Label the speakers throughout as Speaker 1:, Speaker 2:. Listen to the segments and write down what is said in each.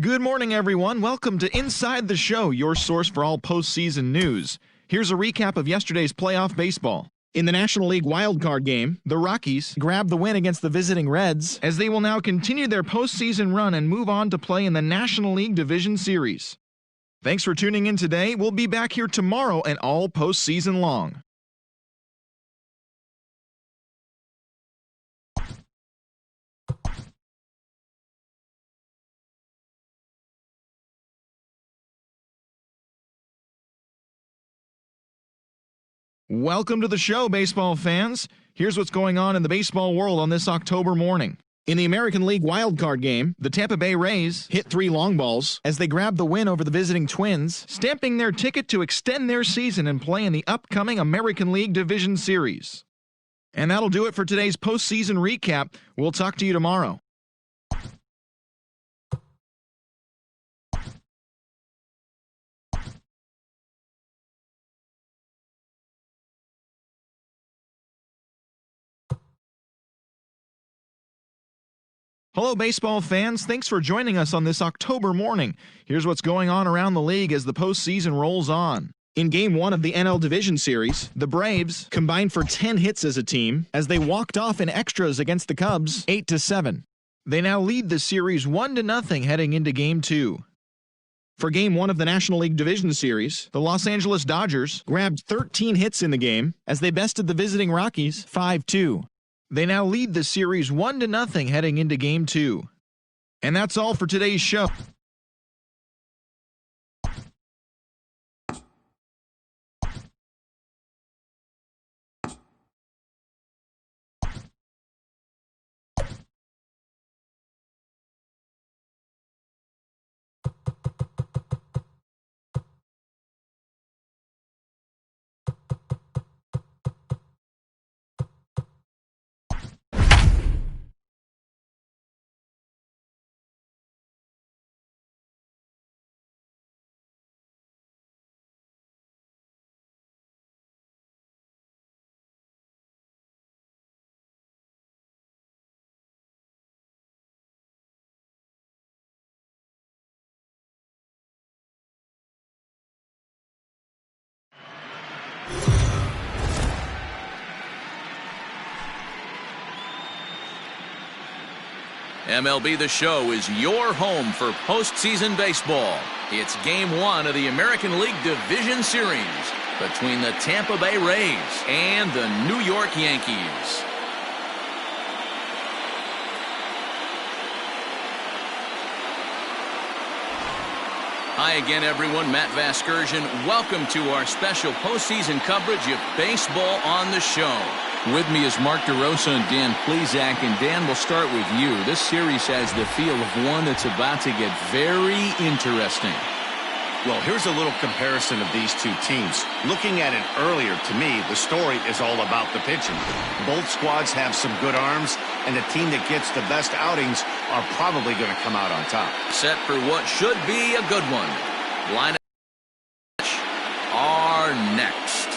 Speaker 1: Good morning, everyone. Welcome to Inside the Show, your source for all postseason news. Here's a recap of yesterday's playoff baseball. In the National League wildcard game, the Rockies grabbed the win against the visiting Reds, as they will now continue their postseason run and move on to play in the National League Division Series. Thanks for tuning in today. We'll be back here tomorrow and all postseason long. Welcome to the show, baseball fans. Here's what's going on in the baseball world on this October morning. In the American League wildcard game, the Tampa Bay Rays hit 3 long balls as they grabbed the win over the visiting Twins, stamping their ticket to extend their season and play in the upcoming American League Division Series. And that'll do it for today's postseason recap. We'll talk to you tomorrow. Hello, baseball fans. Thanks for joining us on this October morning. Here's what's going on around the league as the postseason rolls on. In Game 1 of the NL Division Series, the Braves combined for 10 hits as a team as they walked off in extras against the Cubs 8-7. They now lead the series 1-0 heading into Game 2. For Game 1 of the National League Division Series, the Los Angeles Dodgers grabbed 13 hits in the game as they bested the visiting Rockies 5-2. They now lead the series 1-0 heading into Game 2. And that's all for today's show.
Speaker 2: MLB The Show is your home for postseason baseball. It's Game 1 of the American League Division Series between the Tampa Bay Rays and the New York Yankees. Hi again, everyone. Matt Vasgersian. Welcome to our special postseason coverage of Baseball on the Show. With me is Mark DeRosa and Dan Plesac. And Dan, we'll start with you. This series has the feel of one that's about to get very interesting.
Speaker 3: Well, here's a little comparison of these two teams. Looking at it earlier, to me, the story is all about the pitching. Both squads have some good arms, and the team that gets the best outings are probably going to come out on top.
Speaker 2: Set for what should be a good one. Lineup are next.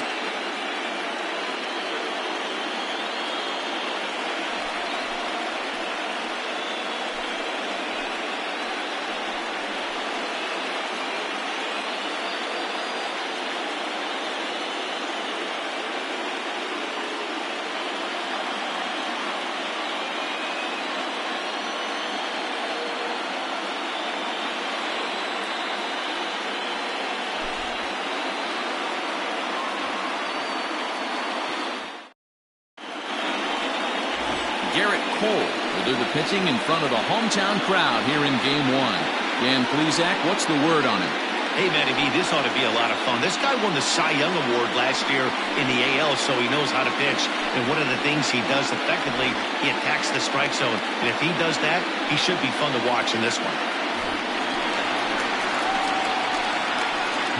Speaker 2: Garrett Cole will do the pitching in front of the hometown crowd here in Game 1. Dan Plesac, what's the word on him?
Speaker 3: Hey, Matty B, this ought to be a lot of fun. This guy won the Cy Young Award last year in the AL, so he knows how to pitch. And one of the things he does effectively, he attacks the strike zone. And if he does that, he should be fun to watch in this one.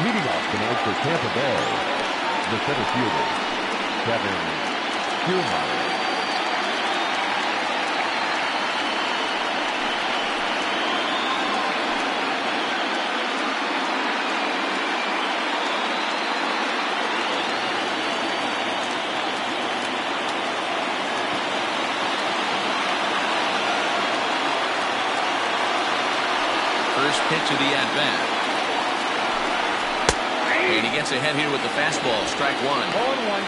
Speaker 4: Leading off tonight for Tampa Bay, the center fielder, Kevin Kiermaier.
Speaker 2: first pitch of the at-bat. And he gets ahead here with the fastball. Strike one.
Speaker 4: 0-1.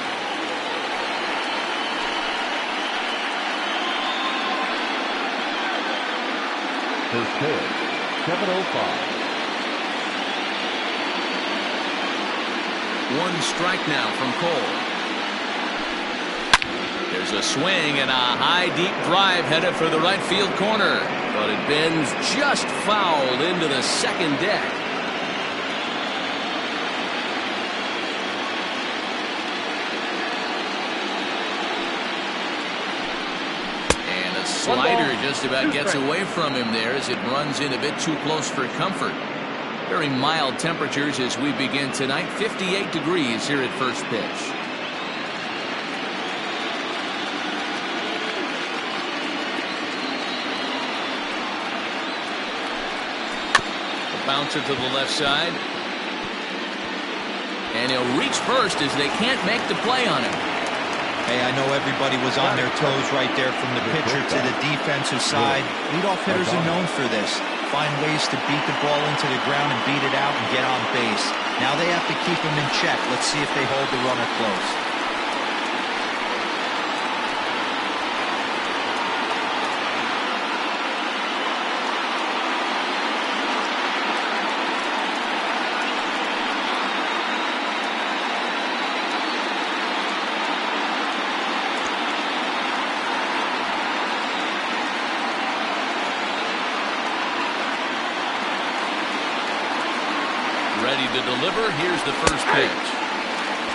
Speaker 4: First pitch, 7:05.
Speaker 2: One strike now from Cole. There's a swing and a high deep drive headed for the right field corner, but it bends just fouled into the second deck. And a slider just about gets away from him there as it runs in a bit too close for comfort. Very mild temperatures as we begin tonight. 58 degrees here at first pitch. A bouncer to the left side. And he'll reach first as they can't make the play on him.
Speaker 5: Hey, I know everybody was on their toes right there from the pitcher to the defensive side. Leadoff hitters are known for this. Find ways to beat the ball into the ground and beat it out and get on base. Now they have to keep him in check. Let's see if they hold the runner close.
Speaker 2: Ready to deliver. Here's the first pitch.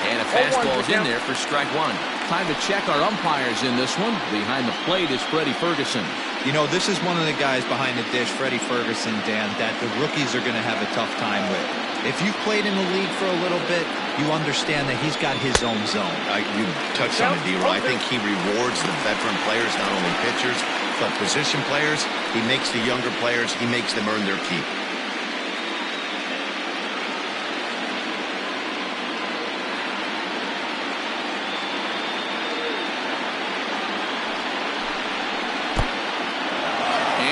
Speaker 2: And a fastball's in there for strike one. Time to check our umpires in this one. Behind the plate is Freddie Ferguson.
Speaker 5: You know, this is one of the guys behind the dish, Freddie Ferguson, Dan, that the rookies are going to have a tough time with. If you've played in the league for a little bit, you understand that he's got his own zone.
Speaker 3: You touched on it, D-Roy. I think he rewards the veteran players, not only pitchers, but position players. He makes the younger players, he makes them earn their keep.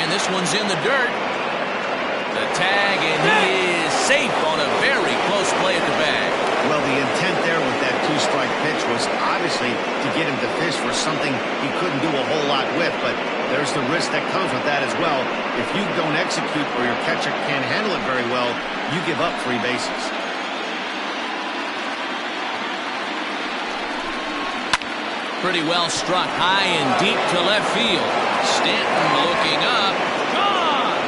Speaker 2: This one's in the dirt. The tag, and he is safe on a very close play at the bag.
Speaker 3: Well, the intent there with that two-strike pitch was obviously to get him to fish for something he couldn't do a whole lot with, but there's the risk that comes with that as well. If you don't execute or your catcher can't handle it very well, you give up 3 bases.
Speaker 2: Pretty well struck high and deep to left field. Stanton looking up. Gone!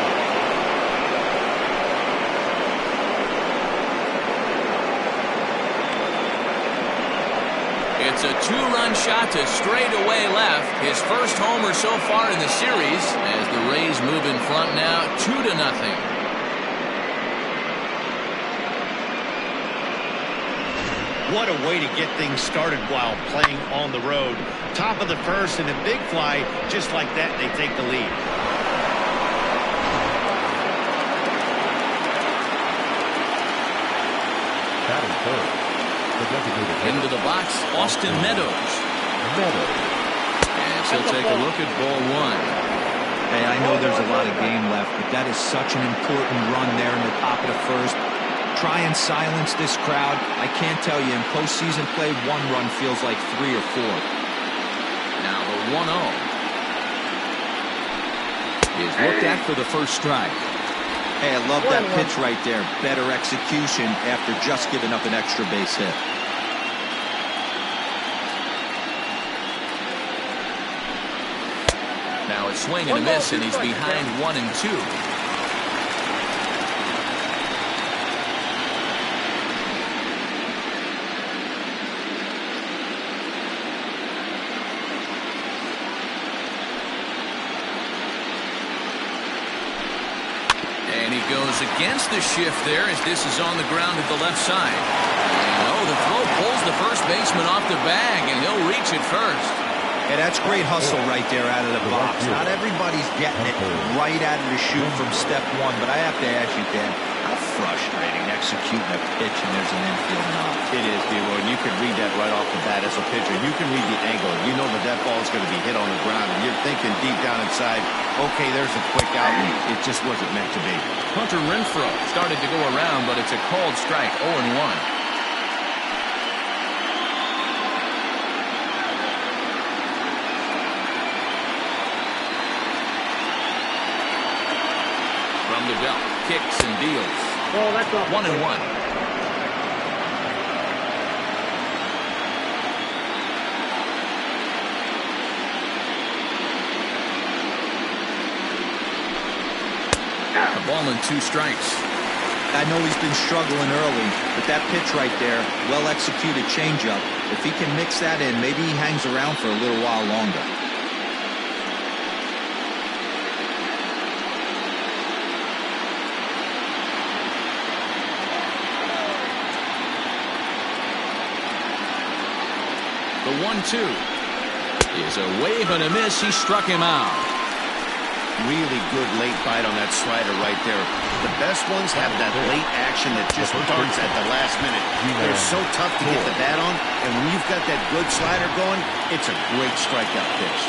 Speaker 2: It's a 2-run shot to straightaway left. His first homer so far in the series as the Rays move in front now 2-0.
Speaker 3: What a way to get things started while playing on the road. Top of the first and a big fly. Just like that, they take the lead.
Speaker 4: Batting first, the designated hitter.
Speaker 2: Into the box, Austin Meadows. And he'll take a look at ball one.
Speaker 5: Hey, I know there's a lot of game left, but that is such an important run there in the top of the first. Try and silence this crowd. I can't tell you, in postseason play, 1 run feels like 3 or 4.
Speaker 2: Now the 1-0 is looked at for the first strike.
Speaker 5: Hey, I love that pitch right there. Better execution after just giving up an extra base hit.
Speaker 2: Now a swing and a miss, and he's behind 1-2. And he goes against the shift there as this is on the ground at the left side. And the throw pulls the first baseman off the bag, and he'll reach it first.
Speaker 5: Hey, that's great hustle right there out of the box. Not everybody's getting it right out of the chute from step 1, but I have to ask you, Dan, How frustrating executing a pitch and there's an infield knock.
Speaker 3: It is, D-Roy, and you can read that right off the bat as a pitcher. You can read the angle. You know that ball is going to be hit on the ground, and you're thinking deep down inside, okay, there's a quick out, and it just wasn't meant to be.
Speaker 2: Hunter Renfroe started to go around, but it's a called strike, 0-1. From the belt, kicks and deals.
Speaker 6: Oh, that's off.
Speaker 2: 1-1. A ball and 2 strikes.
Speaker 5: I know he's been struggling early, but that pitch right there, well-executed changeup. If he can mix that in, maybe he hangs around for a little while longer.
Speaker 2: The 1-2 is a wave and a miss. He struck him out.
Speaker 3: Really good late bite on that slider right there. The best ones have that late action that just starts at the last minute. They're so tough to get the bat on, and when you've got that good slider going, it's a great strikeout pitch.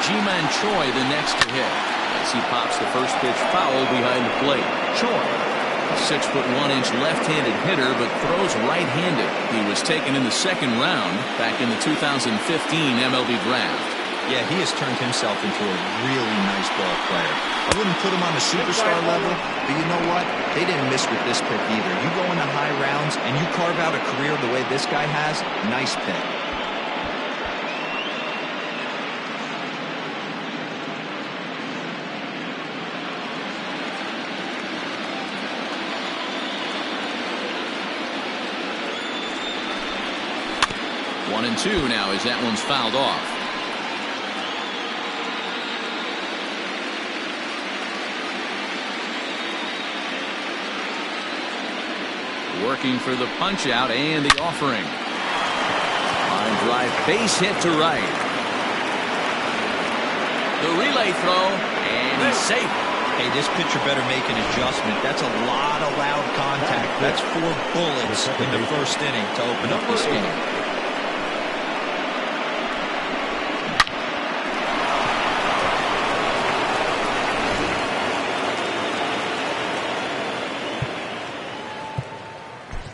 Speaker 2: Ji-Man Choi the next to hit as he pops the first pitch foul behind the plate. Choi, a 6'1" left-handed hitter, but throws right-handed. He was taken in the second round back in the 2015 MLB draft.
Speaker 5: Yeah, he has turned himself into a really nice ball player. I wouldn't put him on the superstar level, but you know what? They didn't miss with this pick either. You go into high rounds and you carve out a career the way this guy has, nice pick.
Speaker 2: One and 2 now as that one's fouled off. Working for the punch out and the offering. Line drive, base hit to right. The relay throw, and he's safe.
Speaker 5: Hey, this pitcher better make an adjustment. That's a lot of loud contact. That's 4 bullets in the first inning to open up this game.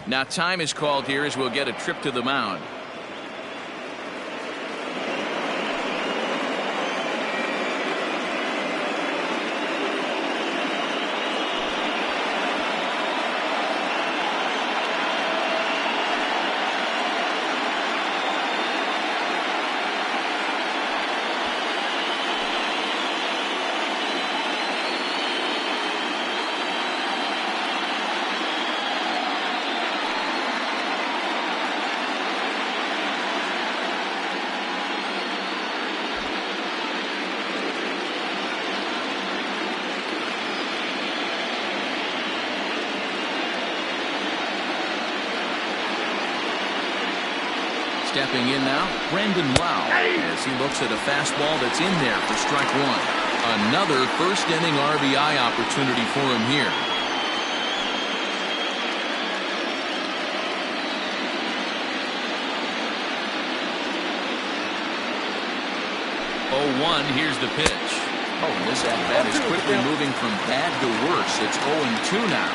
Speaker 2: Now time is called here as we'll get a trip to the mound. Stepping in now, Brandon Lau, as he looks at a fastball that's in there for strike 1. Another first inning RBI opportunity for him here. Oh, 1, here's the pitch. Oh, this at-bat is quickly moving from bad to worse. It's 0-2 now.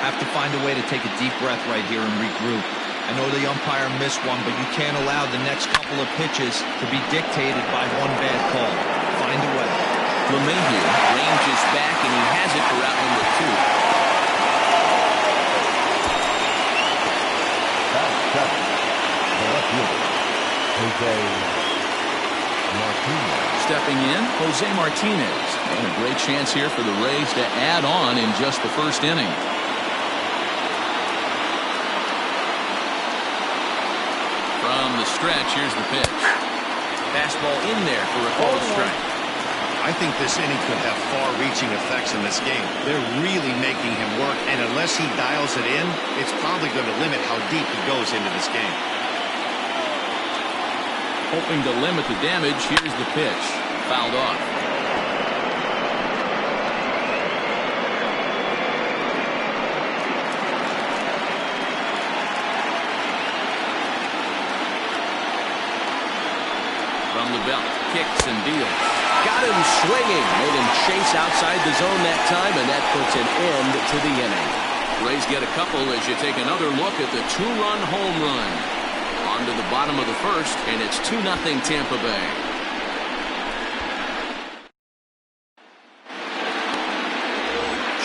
Speaker 5: Have to find a way to take a deep breath right here and regroup. I know the umpire missed one, but you can't allow the next couple of pitches to be dictated by one bad call. Find a way.
Speaker 2: LeMahieu ranges back, and he has it for out number 2.
Speaker 4: That's 7. The left fielder, Jose Martinez.
Speaker 2: Stepping in, Jose Martinez. And a great chance here for the Rays to add on in just the first inning. From the stretch, here's the pitch. Fastball in there for a called strike.
Speaker 3: I think this inning could have far-reaching effects in this game. They're really making him work, and unless he dials it in, it's probably going to limit how deep he goes into this game.
Speaker 2: Hoping to limit the damage, here's the pitch. Fouled off. From the belt, kicks and deals.
Speaker 6: Got him swinging. Made him chase outside the zone that time, and that puts an end to the inning.
Speaker 2: Rays get a couple as you take another look at the two-run home run. On to the bottom of the first, and it's 2-0 Tampa Bay.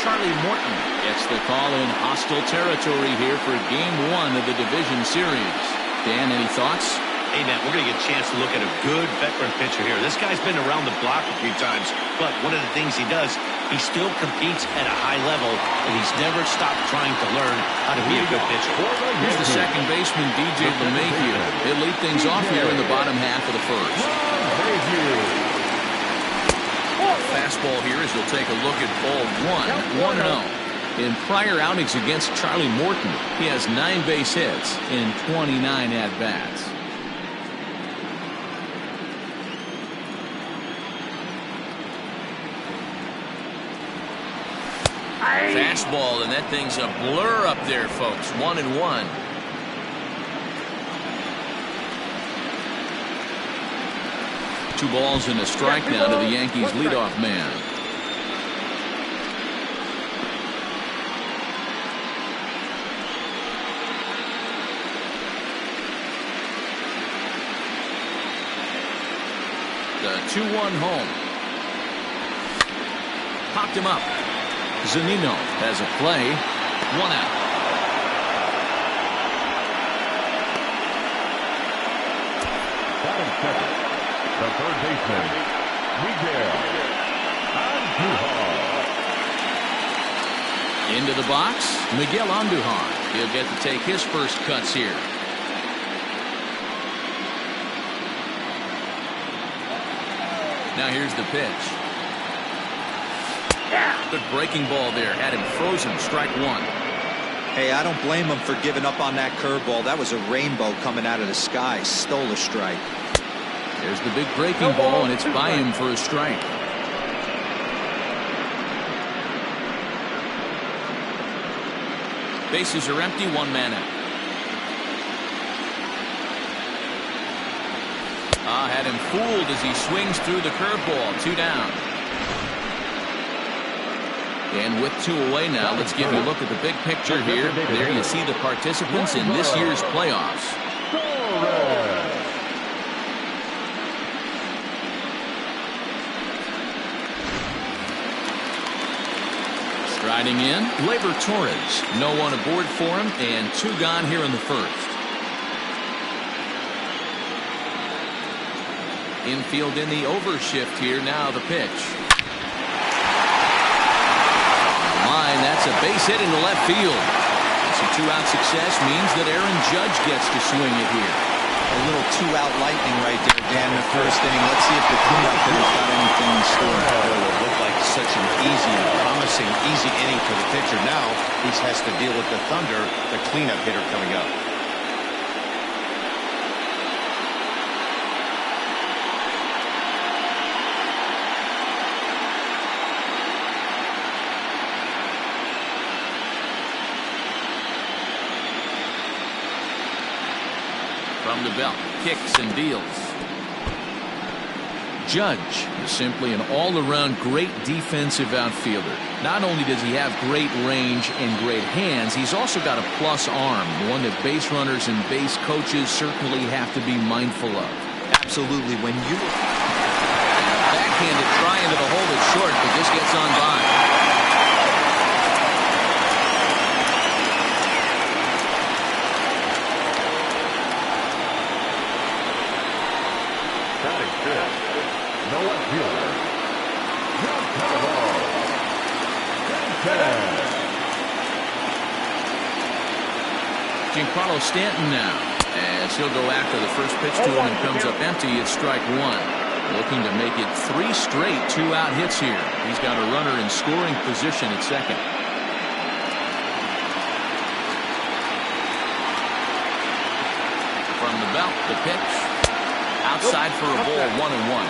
Speaker 2: Charlie Morton gets the call in hostile territory here for Game 1 of the division series. Dan, any thoughts?
Speaker 3: Hey, Matt, we're going to get a chance to look at a good veteran pitcher here. This guy's been around the block a few times, but one of the things he does, he still competes at a high level, and he's never stopped trying to learn how to be a good pitcher.
Speaker 2: Here's the second baseman, DJ LeMahieu. He'll lead things off here in the bottom half of the first. Fastball here as he'll take a look at ball 1, 1-0. In prior outings against Charlie Morton, he has 9 base hits in 29 at-bats. Fastball, and that thing's a blur up there, folks. 1-1. Two balls and a strike now to the Yankees leadoff man. The 2-1 home. Popped him up. Zunino has a play. 1 out.
Speaker 4: Batting second, the third baseman, Miguel Andujar.
Speaker 2: Into the box, Miguel Andujar. He'll get to take his first cuts here. Now here's the pitch. Good breaking ball there. Had him frozen. Strike 1.
Speaker 5: Hey, I don't blame him for giving up on that curveball. That was a rainbow coming out of the sky. Stole a strike.
Speaker 2: There's the big breaking ball, and it's by him for a strike. Bases are empty. 1 man out. Had him fooled as he swings through the curveball. 2 down. And with 2 away now, let's give you a look at the big picture here. There you see the participants in this year's playoffs. Striding in, Gleyber Torres. No one aboard for him, and 2 gone here in the first. Infield in the overshift here. Now the pitch. That's a base hit into left field. Some 2-out success means that Aaron Judge gets to swing it here.
Speaker 5: A little 2-out lightning right there, Dan, in the first inning. Let's see if the cleanup hitter's got anything in store.
Speaker 3: It looked like such an easy and promising easy inning for the pitcher. Now he has to deal with the Thunder, the cleanup hitter coming up.
Speaker 2: From the belt, kicks and deals. Judge is simply an all-around great defensive outfielder. Not only does he have great range and great hands, he's also got a plus arm, one that base runners and base coaches certainly have to be mindful of.
Speaker 5: Absolutely. When you
Speaker 2: backhanded trying to hold it short, but just gets on by. Giancarlo Stanton now, as he'll go after the first pitch to him and comes up empty. It's strike 1. Looking to make it 3 straight 2-out hits here. He's got a runner in scoring position at second. From the belt, the pitch. Outside for a ball, 1-1.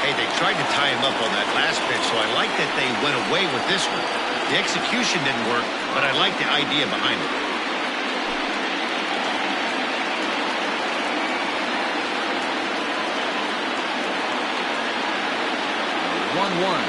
Speaker 3: Hey, they tried to tie him up on that last pitch, so I like that they went away with this one. The execution didn't work, but I like the idea behind it.
Speaker 2: 1-1.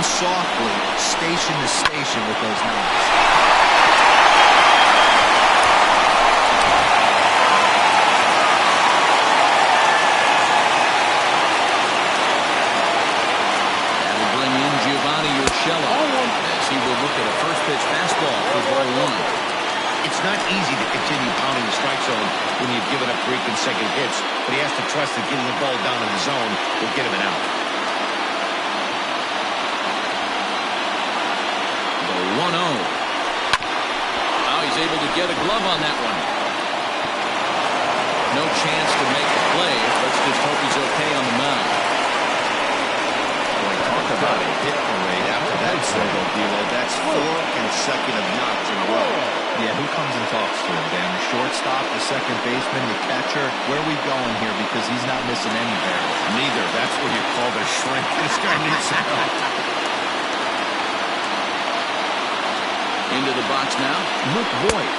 Speaker 5: Softly, station to station with those knocks.
Speaker 2: That'll bring in Giovanni Urshela as he will look at a first pitch fastball for ball 1.
Speaker 3: It's not easy to continue pounding the strike zone when you've given up 3 consecutive hits, but he has to trust that getting the ball down in the zone will get him an out.
Speaker 2: 1-0. Now he's able to get a glove on that one. No chance to make the play. Let's just hope he's okay on the mound.
Speaker 3: Boy, talk about a hit parade after that single, D'Lo. That's 4 consecutive knocks in a row.
Speaker 5: Yeah, who comes and talks to him, Dan? The shortstop, the second baseman, the catcher. Where are we going here? Because he's not missing any barrels.
Speaker 3: Neither. That's what you call the shrink. This guy needs some help.
Speaker 2: Into the box now, Luke Voigt.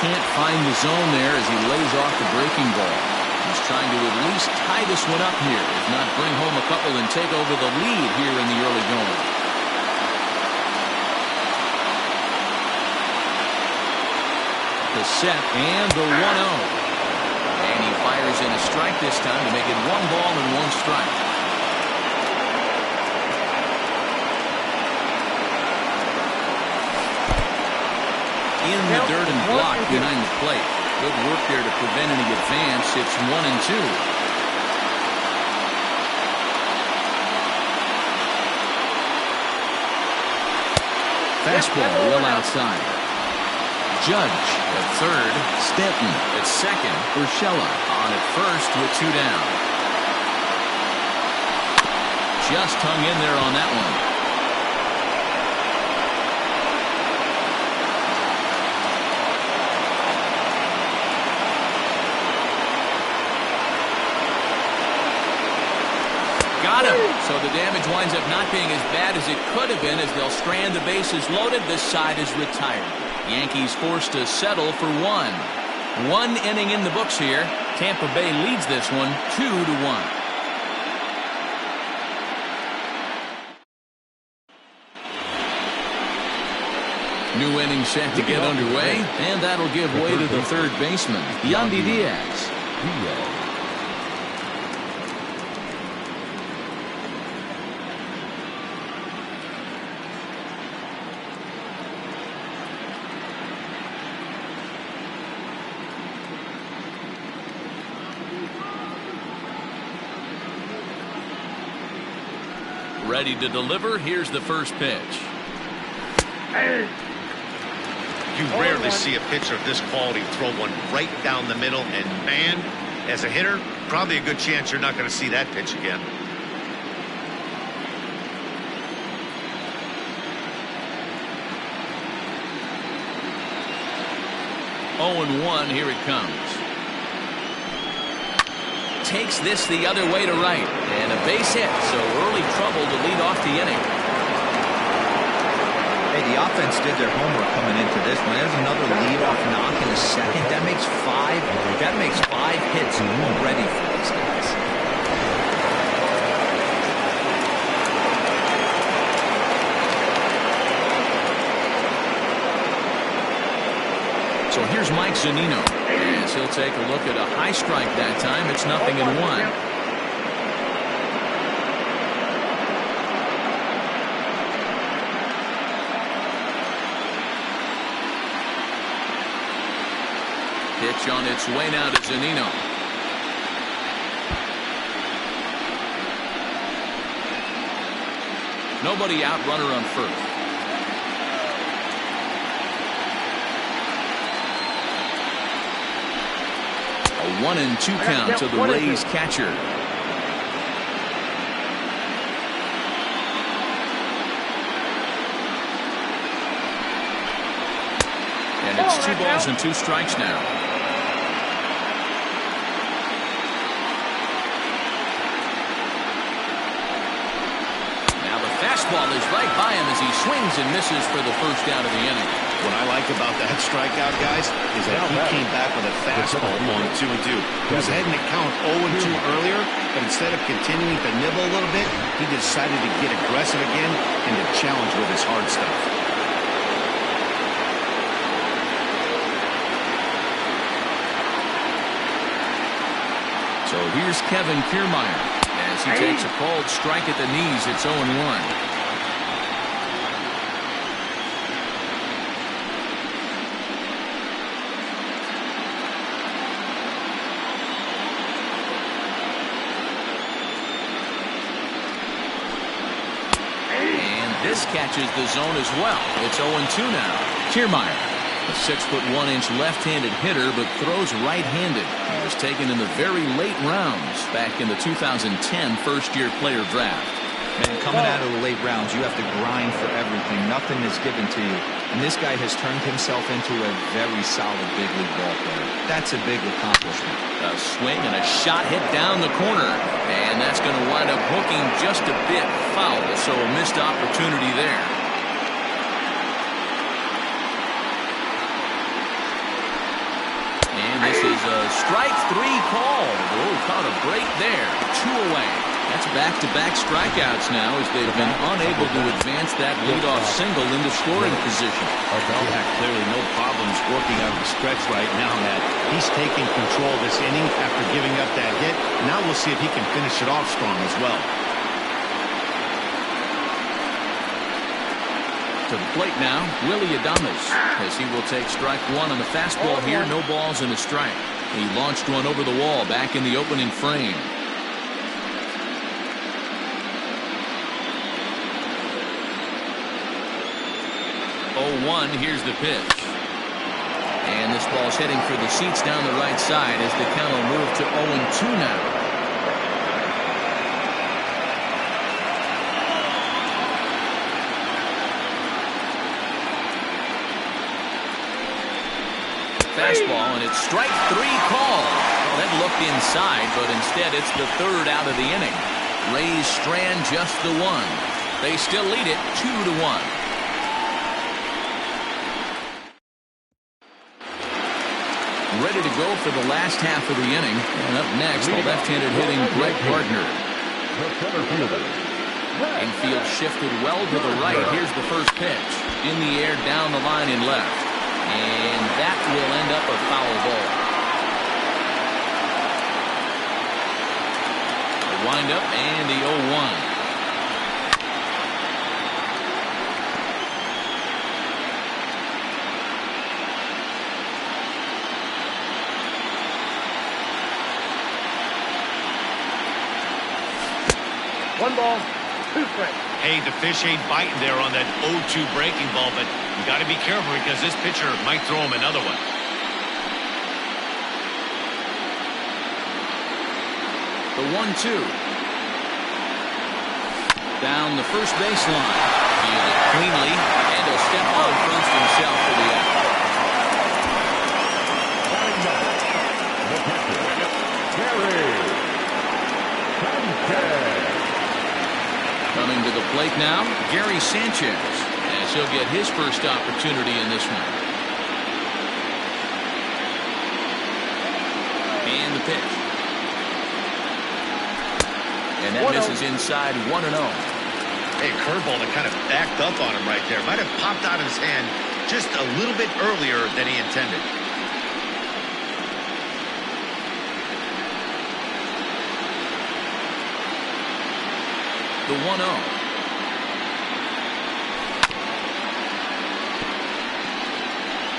Speaker 2: Can't find the zone there as he lays off the breaking ball. He's trying to at least tie this one up here, if not bring home a couple and take over the lead here in the early going. The set and the 1-0. And he fires in a strike this time to make it 1 ball and 1 strike. In the dirt and blocked behind the plate. Good work there to prevent any advance. It's 1-2. Fastball well outside. Judge at third. Stanton at second. Urshela on at first with 2 down. Just hung in there on that one. Got him. So the damage winds up not being as bad as it could have been as they'll strand the bases loaded. This side is retired. Yankees forced to settle for 1. 1 inning in the books here. Tampa Bay leads this one 2-1. New inning set to get underway, and that'll give way to the third baseman, Yandy Diaz. Ready to deliver. Here's the first pitch.
Speaker 3: You rarely see a pitcher of this quality throw one right down the middle, and man, as a hitter, probably a good chance you're not going to see that pitch again.
Speaker 2: Oh, and 1. Here it comes. Takes this the other way to right, and a base hit, so early trouble to lead off the inning.
Speaker 5: Hey, the offense did their homework coming into this one. There's another leadoff knock in the second. That makes 5 hits already for these guys.
Speaker 2: So here's Mike Zunino. As he'll take a look at a high strike that time. It's 0-1. Pitch on its way now to Zunino. Nobody out, runner on first. A 1-2 count to the Rays catcher. And it's 2 balls and 2 strikes now. Now the fastball is right by him as he swings and misses for the first out of the inning.
Speaker 3: What I like about that strikeout, guys, is that he came back with a fastball on 2-2. He was heading to count 0-2 earlier, but instead of continuing to nibble a little bit, he decided to get aggressive again and to challenge with his hard stuff.
Speaker 2: So here's Kevin Kiermaier as he takes a called strike at the knees. It's 0-1. This catches the zone as well. It's 0-2 now. Kiermaier, a 6'1" left-handed hitter, but throws right-handed. He was taken in the very late rounds back in the 2010 first-year player draft.
Speaker 5: Man, coming out of the late rounds, you have to grind for everything. Nothing is given to you. And this guy has turned himself into a very solid big league ball player. That's a big accomplishment.
Speaker 2: A swing and a shot hit down the corner. And that's going to wind up hooking just a bit foul. So a missed opportunity there. And this is a strike 3 call. Oh, caught a break there. 2 away. That's back-to-back strikeouts now as they've been unable to advance that leadoff single into scoring position.
Speaker 3: Yeah, clearly no problems working out of the stretch right now, Matt. He's taking control of this inning after giving up that hit. Now we'll see if he can finish it off strong as well.
Speaker 2: To the plate now, Willy Adames, as he will take strike 1 on the fastball here. No balls and a strike. He launched one over the wall back in the opening frame. 0-1, here's the pitch. And this ball's heading for the seats down the right side as the count will move to 0-2 now. Fastball, and it's strike 3 call. Well, that looked inside, but instead it's the 3rd out of the inning. Rays strand just the 1. They still lead it 2-1. Ready to go for the last half of the inning. And up next, the left-handed hitting Brett Gardner. Infield shifted well to the right. Here's the first pitch. In the air, down the line and left. And that will end up a foul ball. A wind-up and the 0-1.
Speaker 7: One ball, 2 strikes.
Speaker 3: Hey, the fish ain't biting there on that 0-2 breaking ball, but you got to be careful because this pitcher might throw him another one.
Speaker 2: The 1-2. Down the first baseline. Fielded cleanly, and he'll step on first himself for the out. Coming to the plate now, Gary Sanchez, as he'll get his first opportunity in this one. And the pitch. And that misses inside 1-0.
Speaker 3: Hey, curveball that kind of backed up on him right there. Might have popped out of his hand just a little bit earlier than he intended.
Speaker 2: The 1-0.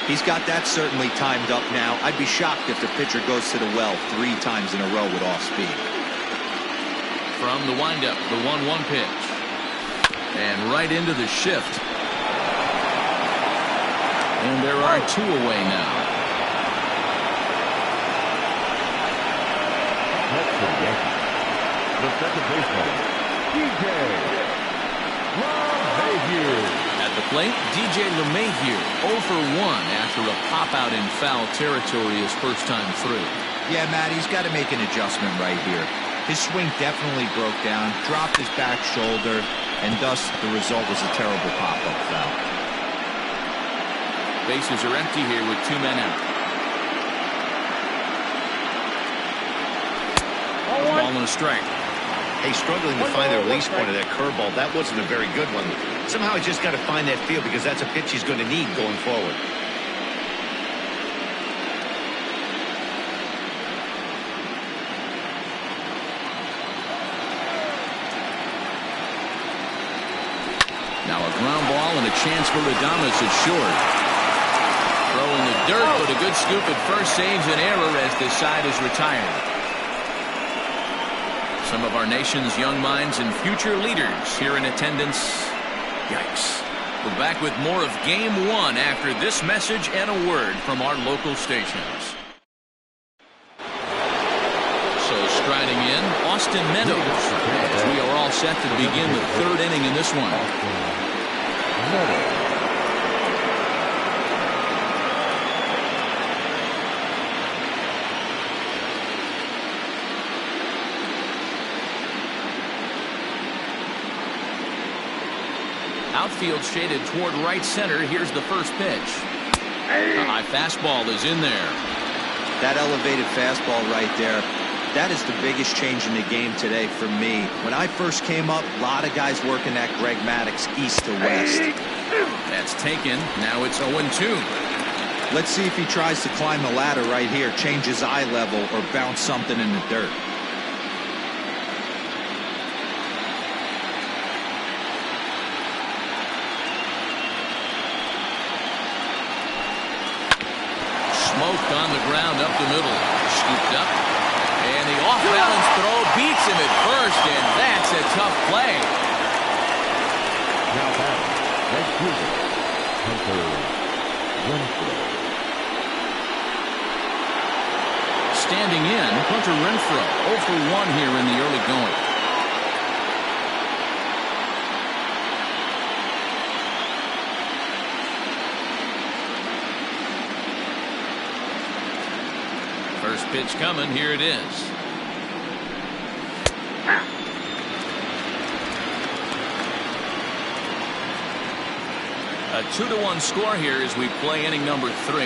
Speaker 5: He's got that certainly timed up now. I'd be shocked if the pitcher goes to the well 3 times in a row with off speed.
Speaker 2: From the windup, the 1-1 pitch. And right into the shift. And there are 2 away now.
Speaker 4: That's the Yankees. The second baseman, DJ LeMahieu.
Speaker 2: At the plate, DJ LeMahieu 0 for 1 after a pop-out in foul territory his first time through.
Speaker 5: Yeah, Matt, he's got to make an adjustment right here. His swing definitely broke down, dropped his back shoulder, and thus the result was a terrible pop-up foul.
Speaker 2: Bases are empty here with 2 men out. Ball and a strike.
Speaker 3: Hey, struggling to find the release point of that curveball. That wasn't a very good one. Somehow he's just got to find that feel because that's a pitch he's going to need going forward.
Speaker 2: Now a ground ball and a chance for Adames at short. Throwing the dirt, but a good scoop at first saves an error as this side is retired. Some of our nation's young minds and future leaders here in attendance. Yikes. We're back with more of Game 1 after this message and a word from our local stations. So striding in, Austin Meadows, as we are all set to begin the 3rd inning in this one. Outfield shaded toward right center. Here's the first pitch. The high fastball is in there.
Speaker 5: That elevated fastball right there, that is the biggest change in the game today for me. When I first came up, a lot of guys working that Greg Maddux east to west.
Speaker 2: That's taken. Now it's 0-2.
Speaker 5: Let's see if he tries to climb the ladder right here, change his eye level, or bounce something in the dirt.
Speaker 2: Smoked on the ground up the middle. Scooped up. And the off-balance throw beats him at first, and that's a tough play.
Speaker 4: Now back, Vancouver, Hunter Renfroe.
Speaker 2: Standing in, Hunter Renfroe 0 for 1 here in the early going. First pitch coming. Here it is. A 2-1 score here as we play inning number 3.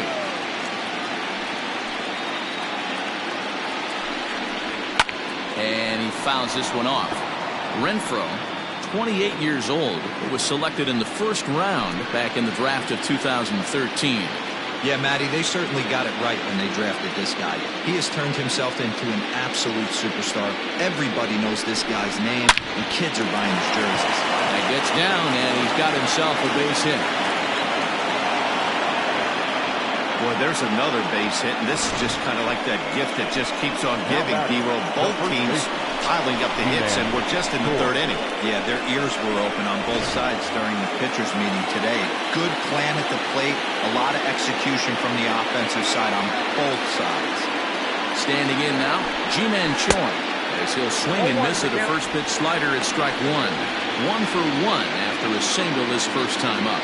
Speaker 2: And he fouls this one off. Renfroe, 28 years old, was selected in the 1st round back in the draft of 2013.
Speaker 5: Yeah, Matty, they certainly got it right when they drafted this guy. He has turned himself into an absolute superstar. Everybody knows this guy's name, and kids are buying his jerseys.
Speaker 2: That gets down, and he's got himself a base hit.
Speaker 3: Boy, there's another base hit, and this is just kind of like that gift that just keeps on giving, D-Roll. Both teams piling up the hits, and we're just in the 3rd inning.
Speaker 5: Yeah, their ears were open on both sides during the pitchers' meeting today. Good plan at the plate, a lot of execution from the offensive side on both sides.
Speaker 2: Standing in now, Ji-Man Choi, as he'll swing and miss at a first pitch slider at strike 1. 1 for 1 after a single his first time up.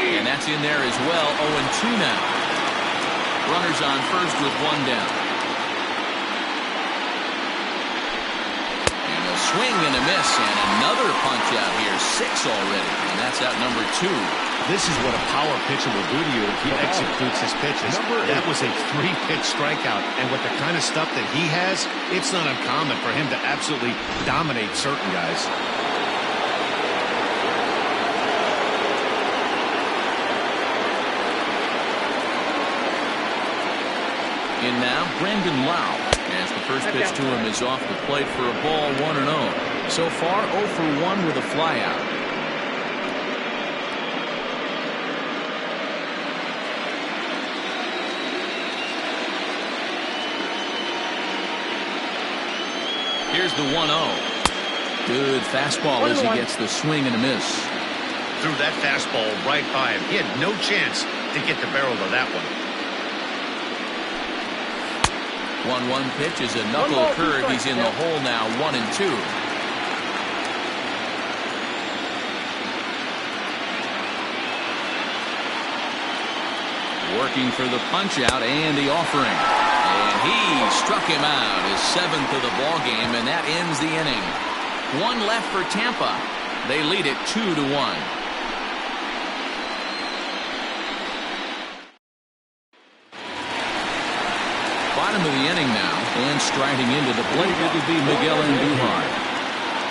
Speaker 2: And that's in there as well. 0-2 now. Runners on first with 1 down. And a swing and a miss, and another punch out here. 6 already, and that's out number 2.
Speaker 3: This is what a power pitcher will do to you if he executes his pitches. That was a 3-pitch strikeout, and with the kind of stuff that he has, it's not uncommon for him to absolutely dominate certain guys.
Speaker 2: In now, Brandon Lau. As the first pitch to him is off the plate for a ball, 1-0. So far, 0 for 1 with a flyout. Here's the 1-0. Good fastball as he gets the swing and a miss.
Speaker 3: Threw that fastball right by him. He had no chance to get the barrel of that one.
Speaker 2: 1-1 pitch is a knuckle curve. He's in the hole now, 1-2. Working for the punch out and the offering. And he struck him out, his 7th of the ball game, and that ends the inning. 1 left for Tampa. They lead it 2-1. Bottom of the inning now, and striding into the plate, it would be Miguel Andujar.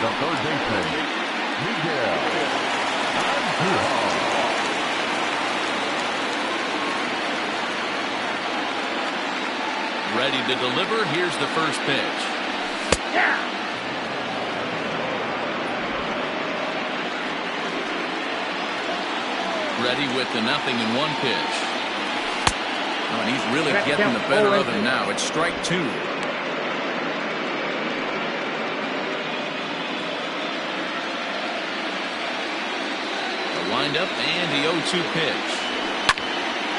Speaker 4: The third baseman, Miguel Andujar.
Speaker 2: Ready to deliver. Here's the first pitch.
Speaker 7: Yeah.
Speaker 2: Ready with the 0-1 pitch. Oh, and he's really getting the better of him now. It's strike 2. The windup and the 0-2 pitch.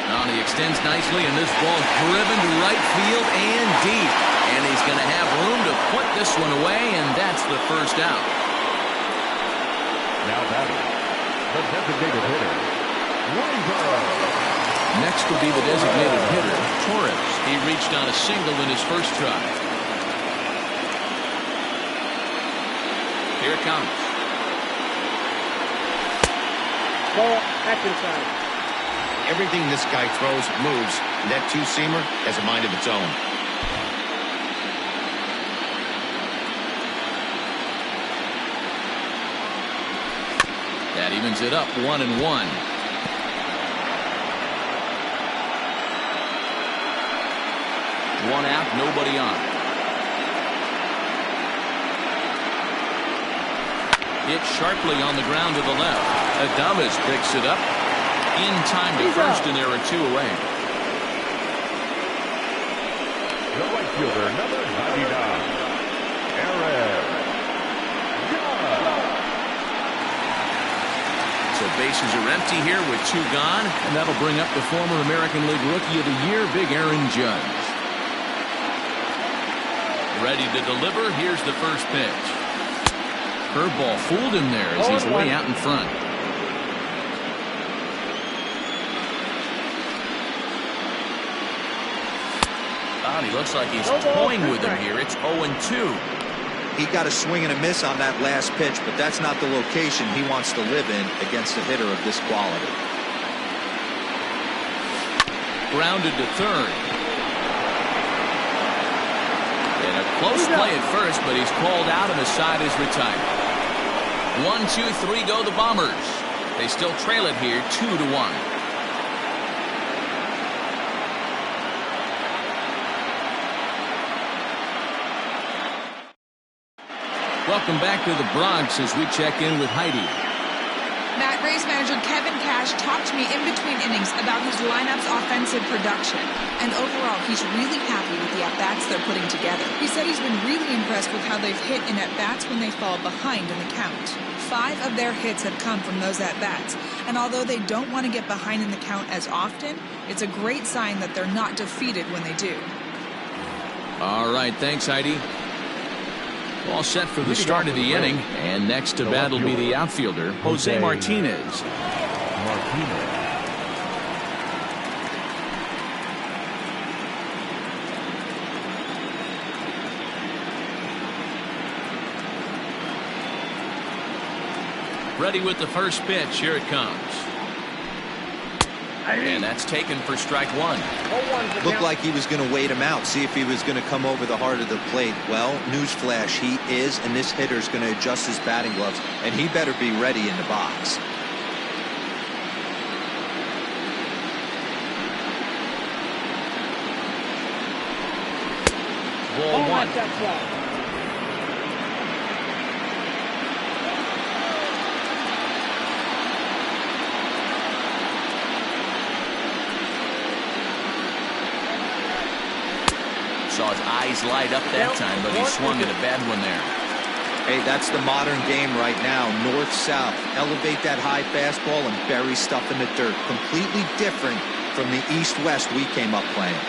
Speaker 2: Oh, and he extends nicely, and this ball driven to right field and deep. And he's going to have room to put this one away, and that's the first out.
Speaker 4: Now batting, the designated hitter, Wayburn.
Speaker 2: Next will be the designated hitter, Torres. He reached on a single in his first try. Here it comes.
Speaker 7: Ball, that's inside.
Speaker 3: Everything this guy throws moves, and that two-seamer has a mind of its own.
Speaker 2: That evens it up, 1-1. One out, nobody on. Hit sharply on the ground to the left. Adames picks it up. In time to first, and there are 2 away.
Speaker 4: The right fielder, number 99, Aaron Judge.
Speaker 2: So bases are empty here with 2 gone, and that'll bring up the former American League Rookie of the Year, Big Aaron Judge. Ready to deliver. Here's the first pitch. Curveball fooled him there as he's way out in front. He looks like he's toying with him here. It's 0-2.
Speaker 5: He got a swing and a miss on that last pitch, but that's not the location he wants to live in against a hitter of this quality.
Speaker 2: Grounded to third. And a close play at first, but he's called out and the side is retired. 1, 2, 3 go the Bombers. They still trail it here 2-1. Welcome back to the Bronx as we check in with Heidi.
Speaker 8: Matt, Rays manager Kevin Cash talked to me in between innings about his lineup's offensive production. And overall, he's really happy with the at-bats they're putting together. He said he's been really impressed with how they've hit in at-bats when they fall behind in the count. 5 of their hits have come from those at-bats. And although they don't want to get behind in the count as often, it's a great sign that they're not defeated when they do.
Speaker 2: All right, thanks, Heidi. All set for the start of the inning, and next to bat will be the outfielder, Jose Martinez. Ready with the first pitch. Here it comes. And that's taken for strike 1.
Speaker 5: Looked like he was going to wait him out, see if he was going to come over the heart of the plate. Well, newsflash, he is, and this hitter's going to adjust his batting gloves, and he better be ready in the box.
Speaker 2: Ball 1.
Speaker 7: That fly.
Speaker 2: Saw his eyes light up that time, but he swung at a bad one there.
Speaker 5: Hey, that's the modern game right now. North-south. Elevate that high fastball and bury stuff in the dirt. Completely different from the east-west we came up playing.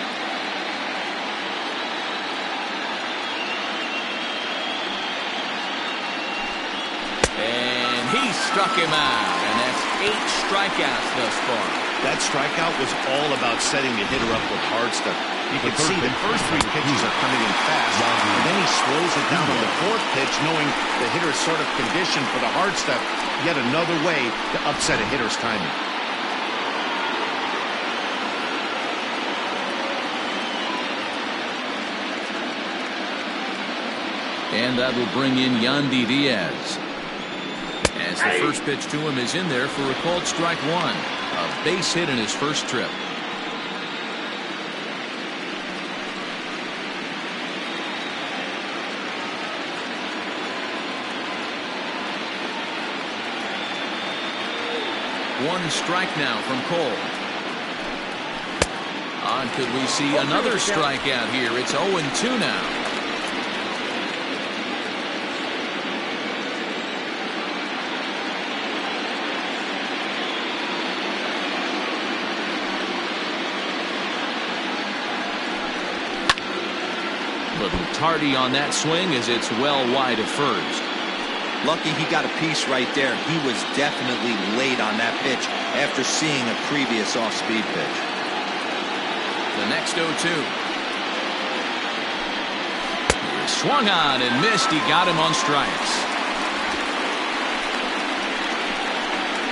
Speaker 2: And he struck him out, and that's 8 strikeouts thus far.
Speaker 3: That strikeout was all about setting the hitter up with hard stuff. You can see the first 3 pitches are coming in fast, and then he slows it down on the 4th pitch, knowing the hitter is sort of conditioned for the hard stuff. Yet another way to upset a hitter's timing.
Speaker 2: And that will bring in Yandy Diaz. As the first pitch to him is in there for a called strike 1. A base hit in his first trip. One strike now from Cole. On, could we see another strikeout here? It's 0-2 now. Little tardy on that swing as it's well wide of first.
Speaker 5: Lucky he got a piece right there. He was definitely late on that pitch after seeing a previous off-speed pitch.
Speaker 2: The next 0-2. He swung on and missed. He got him on strikes.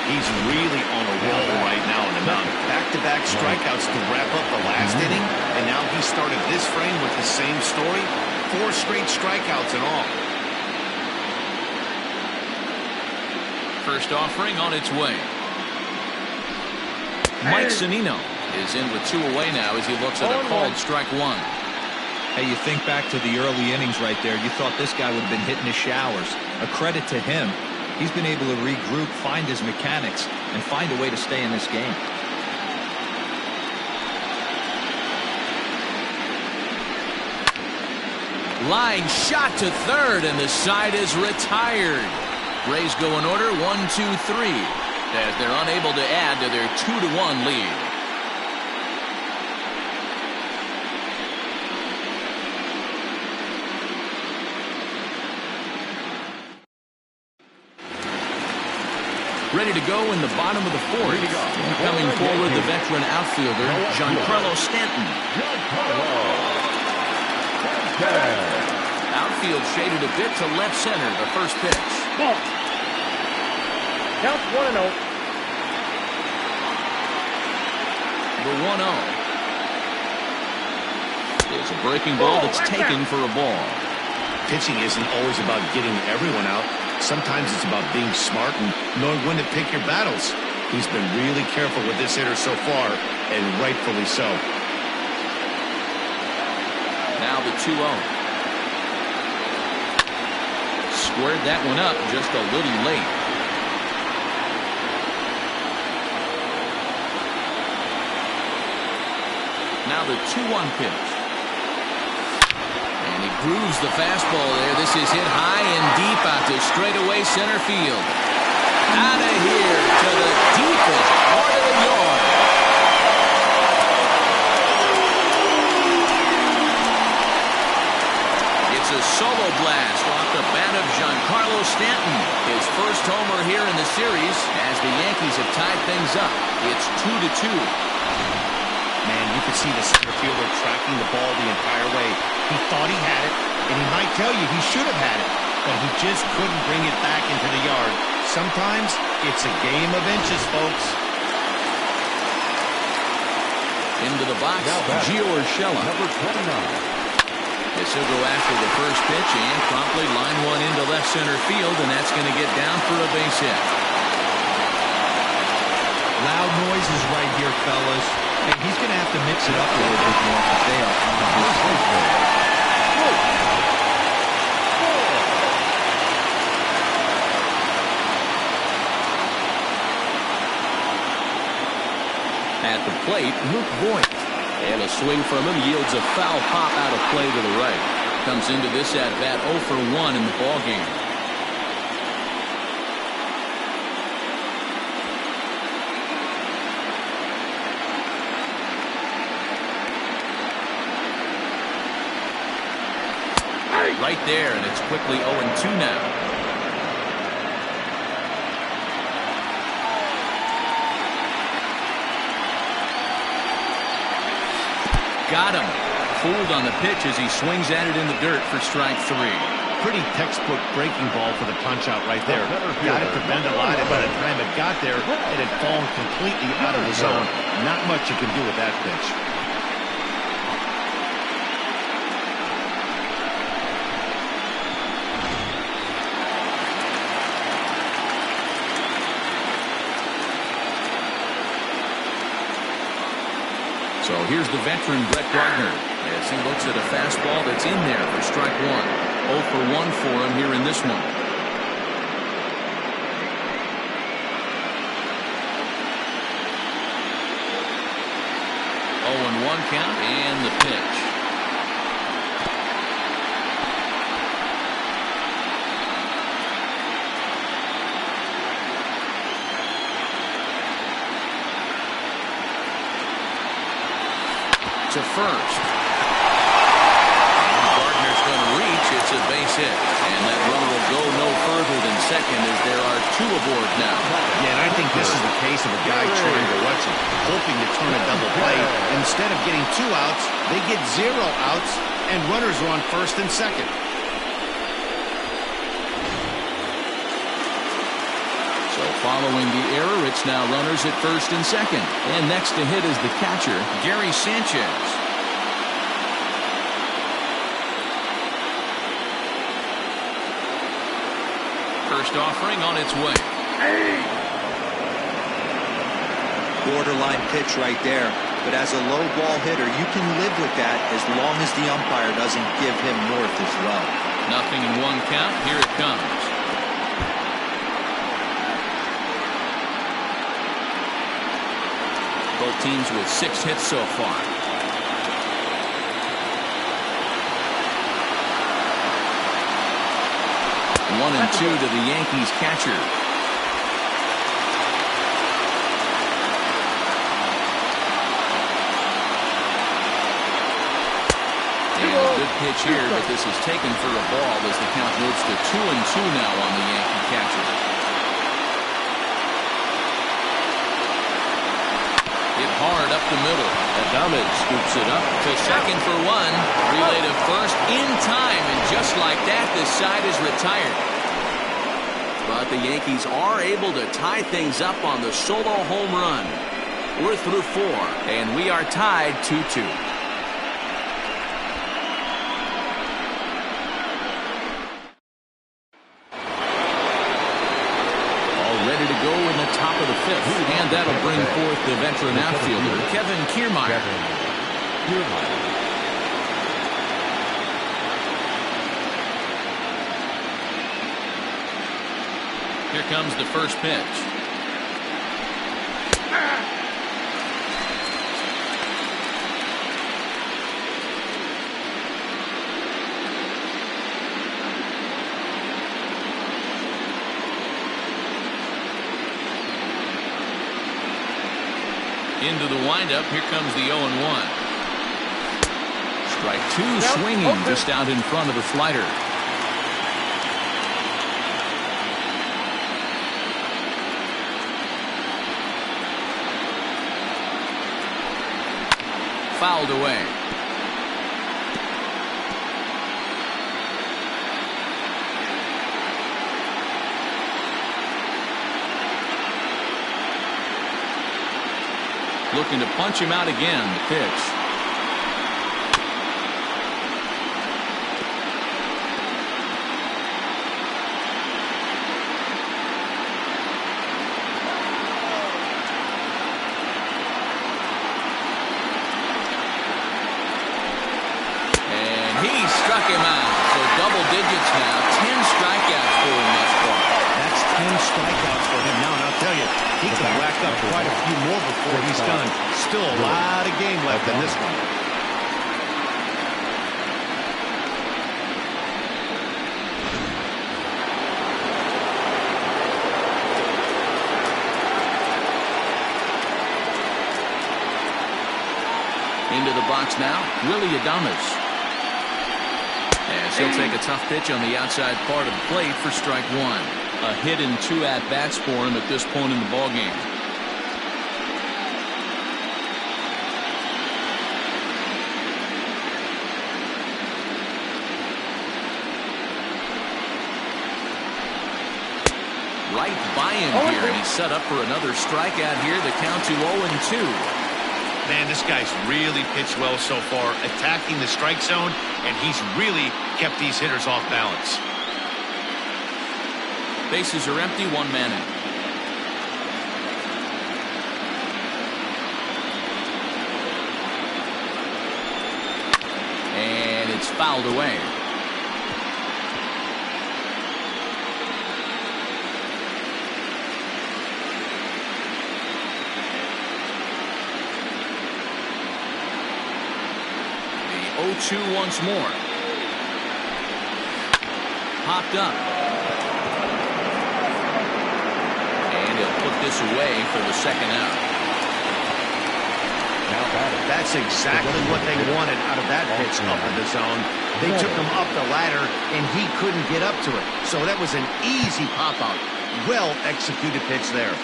Speaker 3: He's really on a roll right now in the mound. Back-to-back strikeouts to wrap up the last inning, and now he started this frame with the same story. 4 straight strikeouts in all.
Speaker 2: First offering on its way. Mike Zunino is in with 2 away now as he looks at a called strike 1.
Speaker 5: Hey, you think back to the early innings right there. You thought this guy would have been hitting his showers. A credit to him. He's been able to regroup, find his mechanics, and find a way to stay in this game.
Speaker 2: Line shot to third, and the side is retired. Rays go in order 1-2-3 as they're unable to add to their 2-1 lead. Ready to go in the bottom of the 4th. Coming forward, the veteran outfielder, Giancarlo Stanton. Outfield shaded a bit to left center, the first pitch.
Speaker 7: Ball. Count 1-0.
Speaker 2: The 1-0. It's a breaking ball that's taken for a ball.
Speaker 3: Pitching isn't always about getting everyone out. Sometimes it's about being smart and knowing when to pick your battles. He's been really careful with this hitter so far, and rightfully so.
Speaker 2: Now the 2-0. Squared that one up just a little late. Now the 2-1 pitch. And he grooves the fastball there. This is hit high and deep out to straightaway center field. Out of here to the deepest part of the yard. It's a solo blast off the bat of Giancarlo Stanton. His first homer here in the series as the Yankees have tied things up. It's 2-2.
Speaker 3: Man, you could see the center fielder tracking the ball the entire way. He thought he had it, and he might tell you he should have had it, but he just couldn't bring it back into the yard. Sometimes it's a game of inches, folks.
Speaker 2: Into the box, Gio Urshela.
Speaker 4: Number 29.
Speaker 2: Yes, he'll go after the first pitch and promptly line one into left center field, and that's going to get down for a base hit.
Speaker 5: Loud noises right here, fellas. Hey, he's going to have to mix it up a little bit more if they are on his
Speaker 6: plate, Luke Voigt. And a swing from him yields a foul pop out of play to the right.
Speaker 2: Comes into this at-bat 0 for 1 in the ballgame. Right there, and it's quickly 0-2 now. Got him. Fooled on the pitch as he swings at it in the dirt for strike 3.
Speaker 3: Pretty textbook breaking ball for the punch-out right there. Got it to bend a line, and by the time it got there, it had fallen completely out of the zone. Not much you can do with that pitch.
Speaker 2: So here's the veteran Brett Gardner as he looks at a fastball that's in there for strike 1. 0 for 1 for him here in this one. 0-1 count and the pitch. To first. Gardner's going to reach. It's a base hit. And that runner will go no further than second as there are 2 aboard now.
Speaker 3: Yeah, and I think this is the case of a guy trying to rush it, hoping to turn a double play. Instead of getting 2 outs, they get 0 outs, and runners are on first and second.
Speaker 2: So following the error, it's now runners at first and second. And next to hit is the catcher, Gary Sanchez. First offering on its way.
Speaker 5: Borderline pitch right there. But as a low ball hitter, you can live with that as long as the umpire doesn't give him north as well.
Speaker 2: 0-1 count. Here it comes. Both teams with 6 hits so far. 1-2 to the Yankees catcher. And a good pitch here, but this is taken for a ball as the count moves to 2-2 now on the Yankee catcher. Hit hard up the middle. Adames scoops it up to second for 1. Relay to first in time, and just like that, this side is retired. But the Yankees are able to tie things up on the solo home run. We're through 4, and we are tied 2-2. Ready to go in the top of the 5th, and that'll bring forth the veteran outfielder Kevin Kiermaier. Here comes the first pitch. Into the windup. Here comes the 0-1. Strike 2 swinging just out in front of the slider. Fouled away. Looking to punch him out again. The pitch. And he struck him out. So double digits now. 10 strikeouts for him thus far.
Speaker 3: That's 10 strikeouts for him now, and I'll tell you, he could rack up quite a few more before he's done. Still a lot of game left in this one.
Speaker 2: Into the box now, Willy Adames. As he'll take a tough pitch on the outside part of the plate for strike one. A hit and 2 at-bats for him at this point in the ballgame. Right by him here, and he's set up for another strikeout here. The count to 0-2.
Speaker 3: Man, this guy's really pitched well so far, attacking the strike zone, and he's really kept these hitters off balance.
Speaker 2: Bases are empty, 1 man in. And it's fouled away. The 0-2 once more. Popped up. And he'll put this away for the second out.
Speaker 3: That's exactly what they wanted out of that pitch up in the zone. They took him up the ladder, and he couldn't get up to it. So that was an easy pop-out. Well-executed pitch there.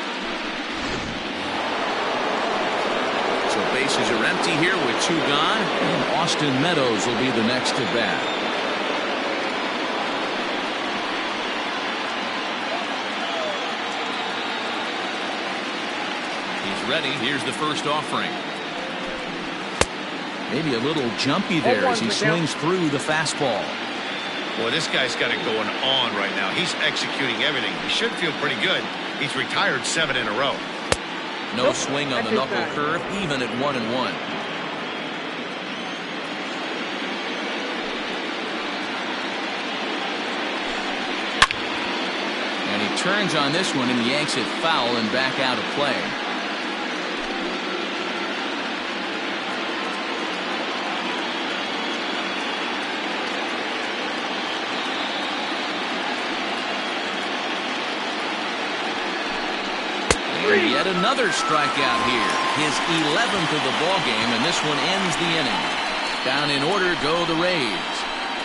Speaker 2: So bases are empty here with 2 gone, and Austin Meadows will be the next at bat. He's ready. Here's the first offering. Maybe a little jumpy there as he swings through the fastball.
Speaker 3: Boy, this guy's got it going on right now. He's executing everything. He should feel pretty good. He's retired 7 in a row.
Speaker 2: No swing on the knuckle curve, even at 1-1. And he turns on this one and yanks it foul and back out of play. Yet another strikeout here. His 11th of the ballgame, and this one ends the inning. Down in order go the Rays.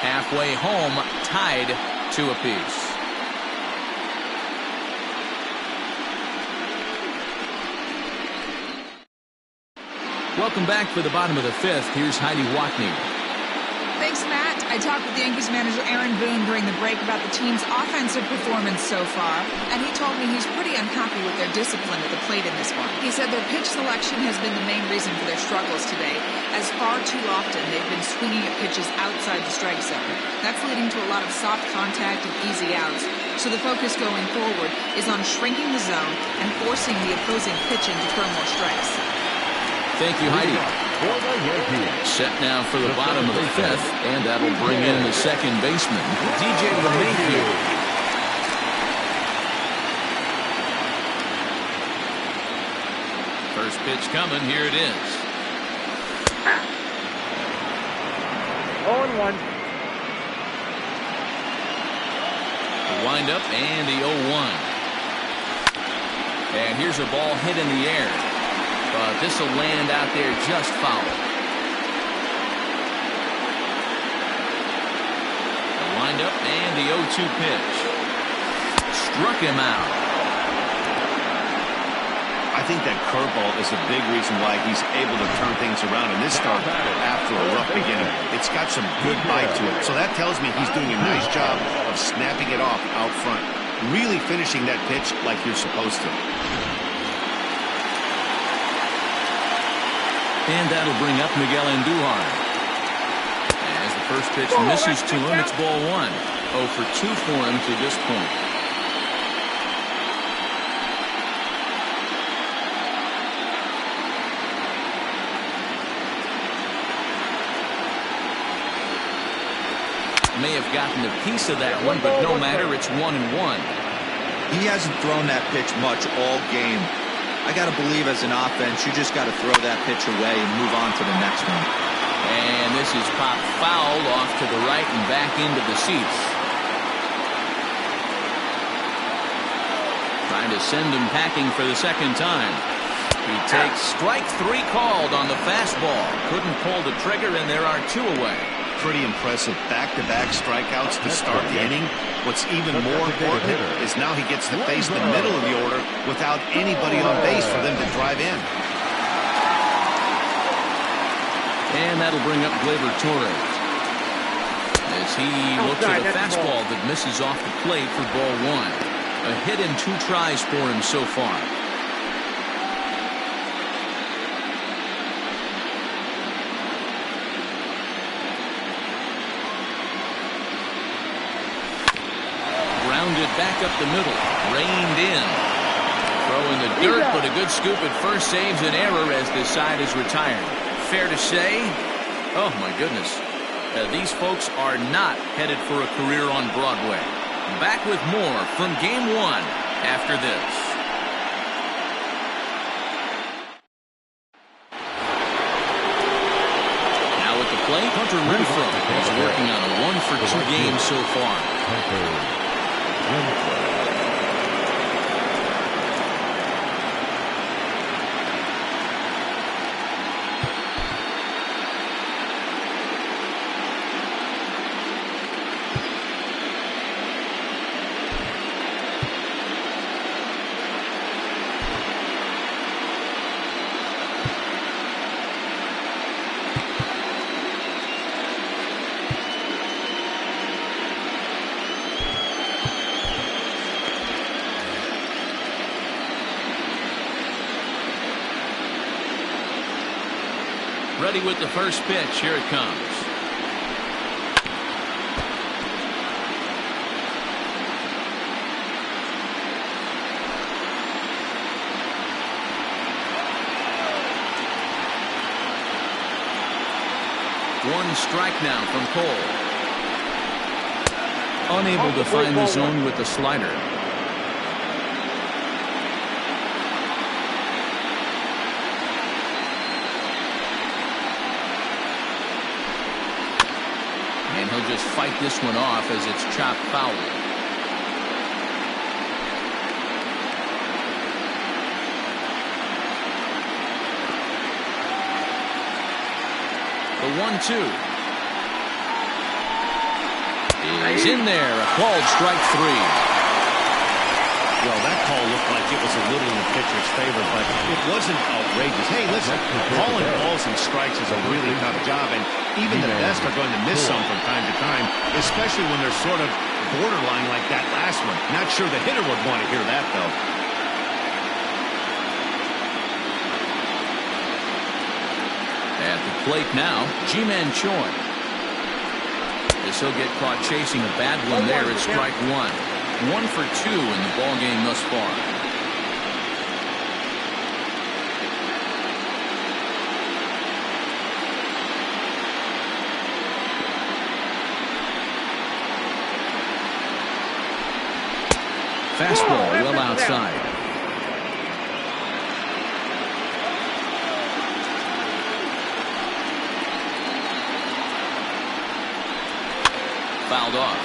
Speaker 2: Halfway home, tied 2 apiece. Welcome back for the bottom of the 5th. Here's Heidi Watney.
Speaker 8: Thanks, Matt. I talked with Yankees manager Aaron Boone during the break about the team's offensive performance so far, and he told me he's pretty unhappy with their discipline at the plate in this one. He said their pitch selection has been the main reason for their struggles today, as far too often they've been swinging at pitches outside the strike zone. That's leading to a lot of soft contact and easy outs, so the focus going forward is on shrinking the zone and forcing the opposing pitching to throw more strikes.
Speaker 2: Thank you, Heidi. Set now for the bottom of the 5th, and that'll bring in the second baseman, DJ LeMahieu. First pitch coming, here it is.
Speaker 7: 0-1.
Speaker 2: The windup and the 0-1. And here's a ball hit in the air. But this will land out there just foul. The windup and the 0-2 pitch. Struck him out.
Speaker 3: I think that curveball is a big reason why he's able to turn things around in this start after a rough beginning. It's got some good bite to it, so that tells me he's doing a nice job of snapping it off out front. Really finishing that pitch like you're supposed to.
Speaker 2: And that'll bring up Miguel Andujar. As the first pitch misses to him, it's ball 1. 0 for 2 for him to this point. May have gotten a piece of that one, but no matter, it's 1-1.
Speaker 5: He hasn't thrown that pitch much all game. I got to believe as an offense, you just got to throw that pitch away and move on to the next one.
Speaker 2: And this is popped foul off to the right and back into the seats. Trying to send him packing for the second time. He takes strike 3 called on the fastball. Couldn't pull the trigger, and there are 2 away.
Speaker 3: Pretty impressive back-to-back strikeouts to start the inning. What's even more important is now he gets to face the middle of the order without anybody on base for them to drive in.
Speaker 2: And that'll bring up Gleyber Torres as he looks at a fastball that misses off the plate for ball 1. A hit in 2 tries for him so far. Grounded back up the middle. Reined in. Throw in the dirt, but a good scoop at first saves an error as this side is retired. Fair to say, oh my goodness, these folks are not headed for a career on Broadway. Back with more from Game 1 after this. Now at the plate, Hunter Renfroe is working on a 1-for-2 game so far. Ready with the first pitch. Here it comes. One strike now from Cole. Unable to find the zone with the slider. And he'll just fight this one off as it's chopped foul. The 1-2 is in there. A called strike 3.
Speaker 3: Well, that call looked like it was a little in the pitcher's favor, but it wasn't outrageous. Hey, listen, calling balls and strikes is a really tough job, and even the best are going to miss some from time to time, especially when they're sort of borderline like that last one. Not sure the hitter would want to hear that, though.
Speaker 2: At the plate now, Ji-Man Choi. As he'll get caught chasing a bad one there at strike 1. 1 for 2 in the ballgame thus far. Fastball well outside. Fouled off.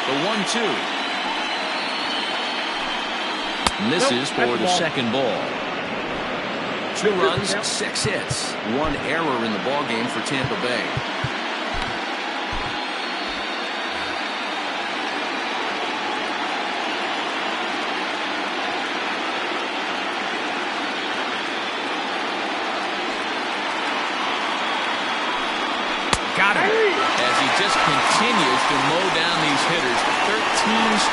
Speaker 2: The 1-2. Misses for the second ball. 2 runs, 6 hits. 1 error in the ballgame for Tampa Bay. Got him. As he just continues to mow down these hitters. 13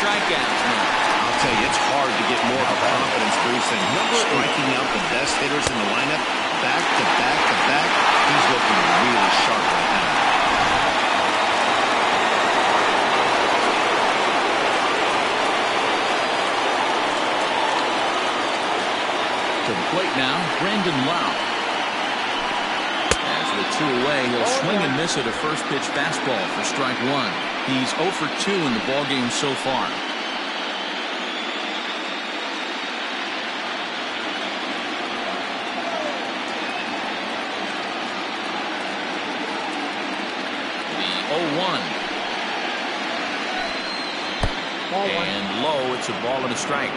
Speaker 2: strikeouts now.
Speaker 3: I'll tell you, it's hard to get more confidence boost than striking out the best hitters in the lineup back to back to back. He's looking really sharp right now.
Speaker 5: To
Speaker 2: the plate now, Brandon Lowe. As with 2 away, he'll swing and miss at a first pitch fastball for strike 1. He's 0 for 2 in the ballgame so far. The 0-1. And low, it's a ball and a strike.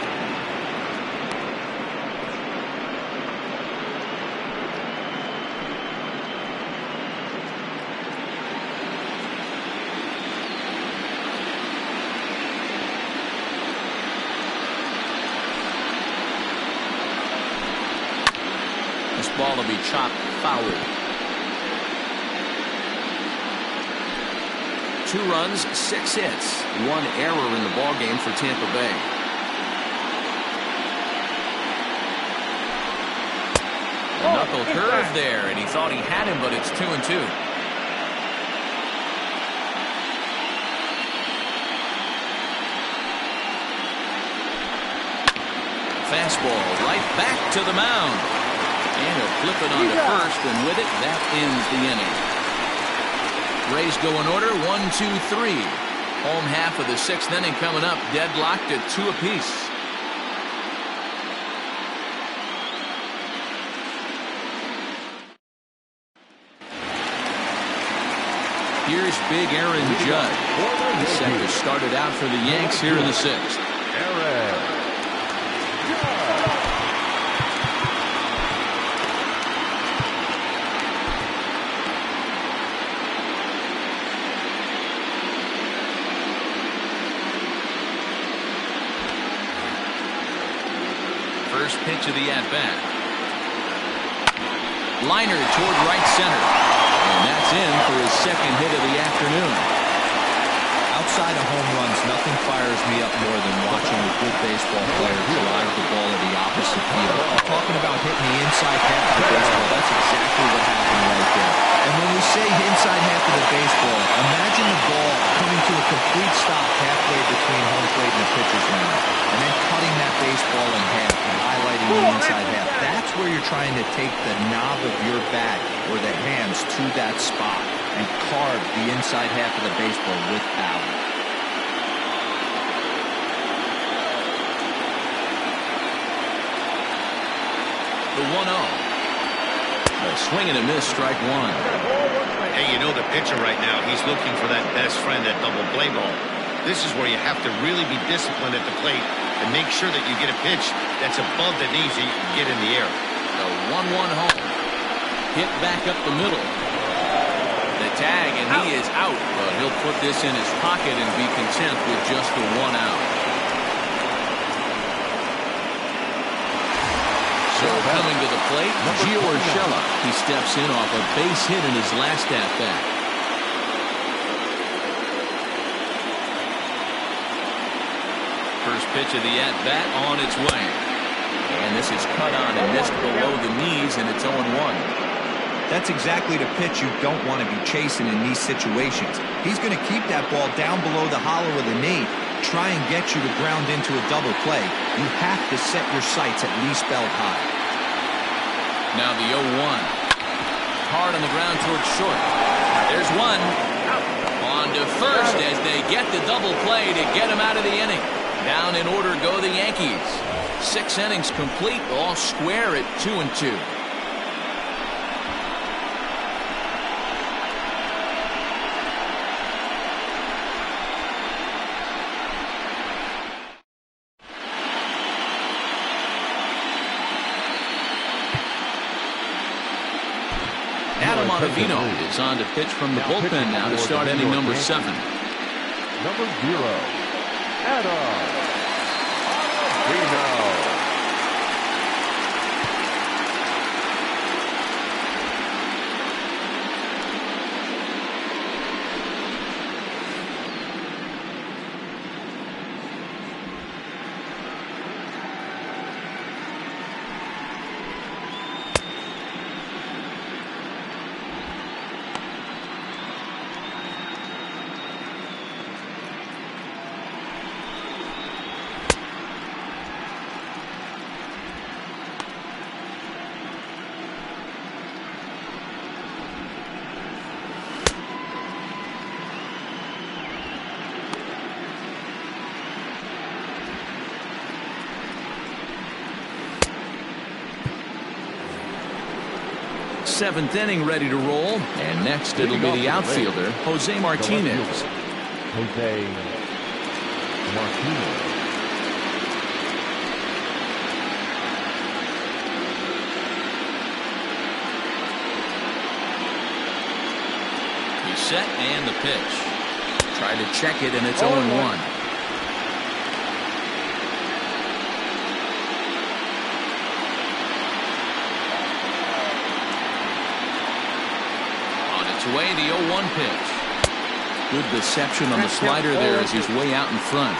Speaker 2: This ball will be chopped foul. 2 runs, 6 hits, 1 error in the ballgame for Tampa Bay. A knuckle curve there, and he thought he had him, but it's 2-2. Fastball right back to the mound. And he'll flip it on to first, and with it, that ends the inning. Rays go in order, 1-2-3. Home half of the 6th inning coming up, deadlocked at 2 apiece. Here's big Aaron Judge. He's set to start it out for the Yanks here in the 6th. First pitch of the at-bat. Liner toward right center. And that's in for his 2nd hit of the afternoon.
Speaker 5: Outside of home runs, nothing fires me up more than watching a good baseball player drive the ball to the opposite field. I'm talking about hitting the inside half of the baseball. That's exactly what happened right there. And when we say inside half of the baseball, imagine the ball coming to a complete stop halfway between home plate and the pitcher's mound, and then cutting that baseball in half and highlighting the inside half. That's where you're trying to take the knob of your bat or the hands to that spot and carve the inside half of the baseball with power.
Speaker 2: The 1-0. A swing and a miss, strike 1.
Speaker 3: Hey, you know the pitcher right now, he's looking for that best friend, that double play ball. This is where you have to really be disciplined at the plate and make sure that you get a pitch that's above the knees that you can get in the air.
Speaker 2: The 1-1 home. Hit back up the middle. The tag, and he is out. But he'll put this in his pocket and be content with just the 1 out. So coming to the plate, Gio Urshela. He steps in off a base hit in his last at-bat. First pitch of the at-bat on its way. And this is cut on and missed below the knees, and it's 0-1.
Speaker 5: That's exactly the pitch you don't want to be chasing in these situations. He's going to keep that ball down below the hollow of the knee, try and get you to ground into a double play. You have to set your sights at least belt high.
Speaker 2: Now the 0-1. Hard on the ground towards short. There's one. On to first as they get the double play to get him out of the inning. Down in order go the Yankees. 6 innings complete, all square at 2-2. Adam Ottavino is on to pitch from the bullpen now to start inning number 7.
Speaker 4: Number 0, Adam Ottavino.
Speaker 2: 7th inning ready to roll. And next it'll be the outfielder, Jose Martinez.
Speaker 4: Jose Martinez.
Speaker 2: He's set and the pitch. Try to check it, and it's 0-1. Way the 0-1 pitch. Good deception on the slider there as he's way out in front.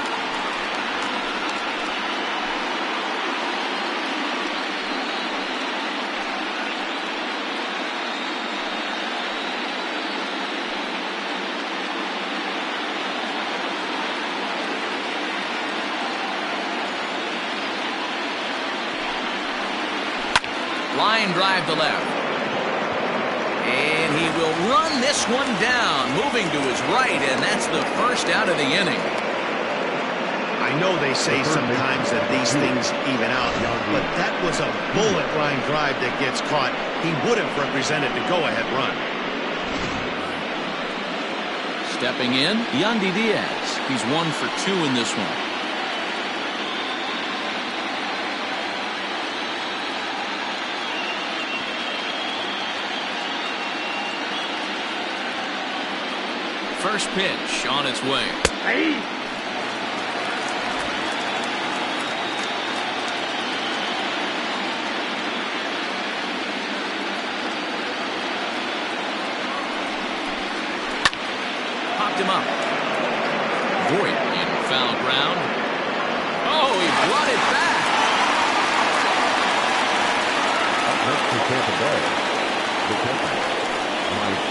Speaker 2: Line drive to left. And he will run this one down, moving to his right, and that's the first out of the inning.
Speaker 3: I know they say sometimes that these things even out, but that was a bullet line drive that gets caught. He would have represented the go-ahead run.
Speaker 2: Stepping in, Yandy Diaz. He's 1 for 2 in this one. First pitch on its way. Popped him up. Voit in foul ground. Oh, he brought it back.
Speaker 4: Up next to Tampa Bay, the catcher, Mike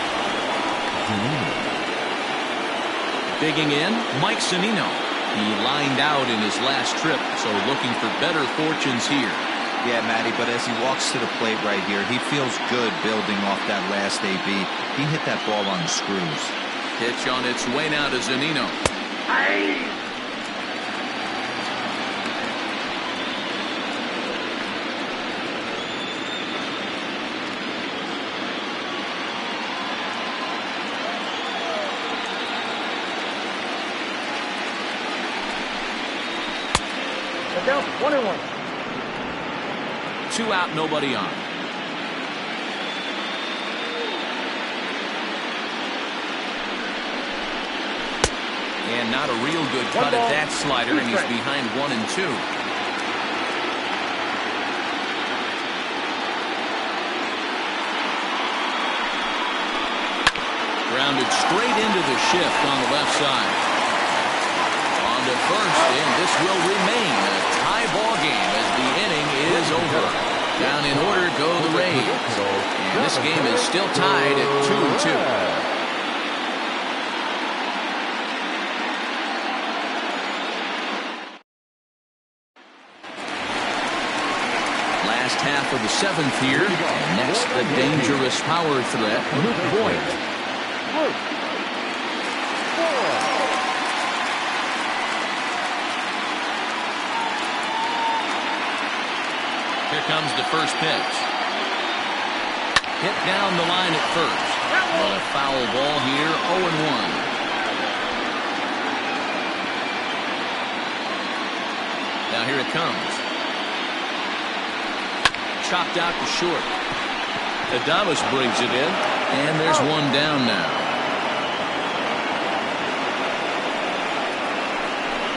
Speaker 4: Zunino.
Speaker 2: Digging in, Mike Zunino. He lined out in his last trip, so looking for better fortunes here.
Speaker 5: Yeah, Matty, but as he walks to the plate right here, he feels good building off that last AB. He hit that ball on the screws.
Speaker 2: Pitch on its way now to Zunino.
Speaker 7: Down 1-1.
Speaker 2: 2 out, nobody on. And not a real good cut at that slider, and he's behind 1 and 2. Grounded straight into the shift on the left side. On to first, and this will remain a tie ball game as the inning is over. Down in order go the Rays. And this game is still tied at 2-2. Last half of the 7th here. And next, the dangerous power threat, Luke Voit. Here comes the first pitch. Hit down the line at first. But a foul ball here, 0-1. Now here it comes. Chopped out to short. Adames brings it in, and there's one down now.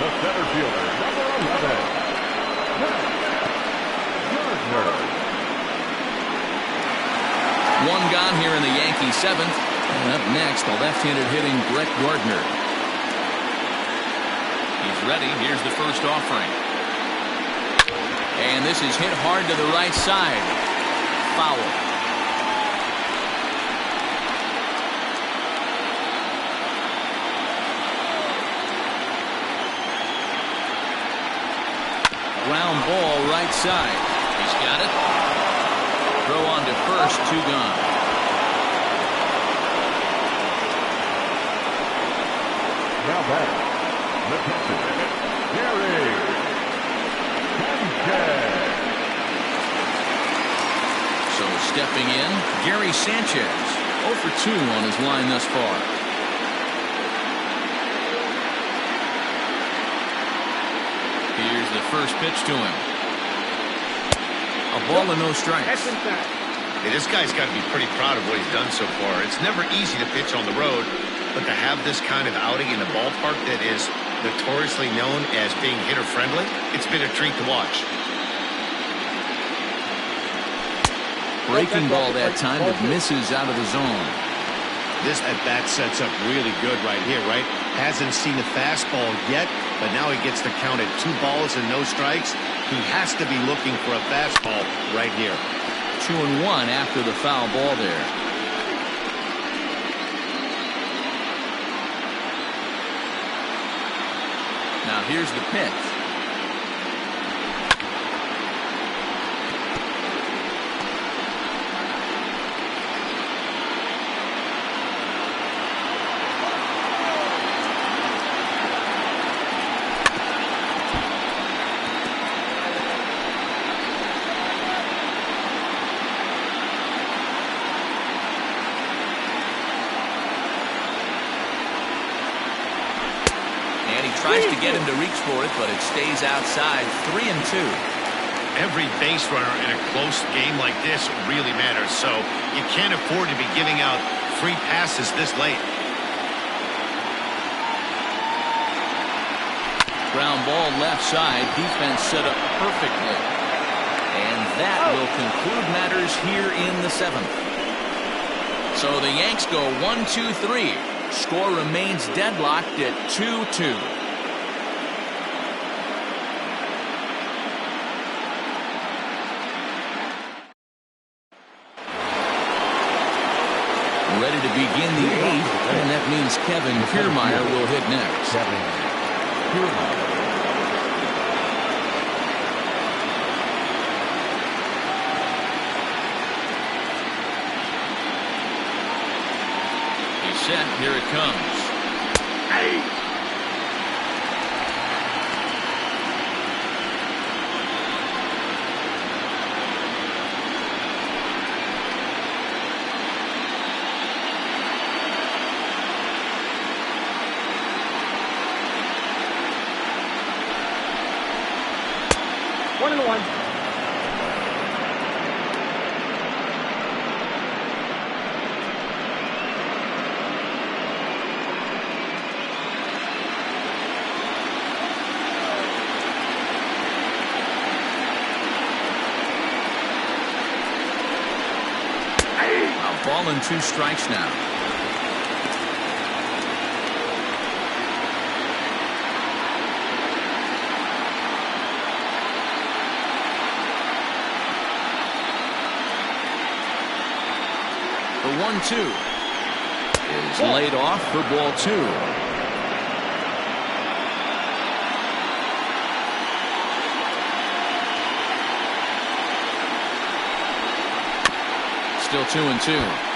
Speaker 4: The center fielder, number 11.
Speaker 2: One gone here in the Yankee 7th. And up next, the left-handed hitting Brett Gardner. He's ready. Here's the first offering. And this is hit hard to the right side. Foul. Ground ball right side. He's got it. Throw on to first, 2 gone.
Speaker 4: Now back, the catcher, Gary Sanchez.
Speaker 2: So stepping Moving in, Gary Sanchez, 0 for 2 on his line thus far. Here's the first pitch to him. A ball and no strikes.
Speaker 3: Hey, this guy's got to be pretty proud of what he's done so far. It's never easy to pitch on the road, but to have this kind of outing in a ballpark that is notoriously known as being hitter-friendly, it's been a treat to watch.
Speaker 2: Breaking ball that time, but misses out of the zone.
Speaker 3: This at-bat sets up really good right here, right? Hasn't seen a fastball yet, but now he gets to count at 2 balls and no strikes. He has to be looking for a fastball right here.
Speaker 2: 2-1 after the foul ball there. Now here's the pitch. Tries to get him to reach for it, but it stays outside. 3-2.
Speaker 3: Every base runner in a close game like this really matters, so you can't afford to be giving out free passes this late.
Speaker 2: Ground ball left side. Defense set up perfectly. And that will conclude matters here in the 7th. So the Yanks go 1-2-3. Score remains deadlocked at 2-2. Ready to begin the 8th, and that means Kevin Kiermaier will hit next. He's set. Here it comes. Ball and 2 strikes now. The 1-2 is laid off for ball 2. Still 2-2.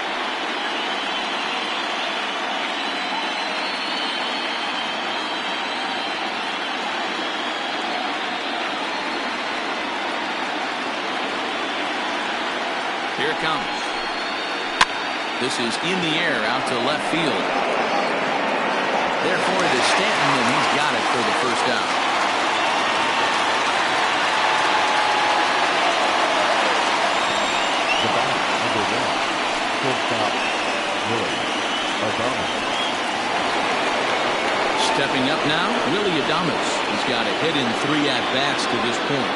Speaker 2: Here it comes. This is in the air out to left field. Therefore, it is Stanton, and he's got it for the first out.
Speaker 4: The batter, number 1, shortstop, Willie Adames.
Speaker 2: Stepping up now, Willie Adames. He's got a hit in 3 at-bats to this point.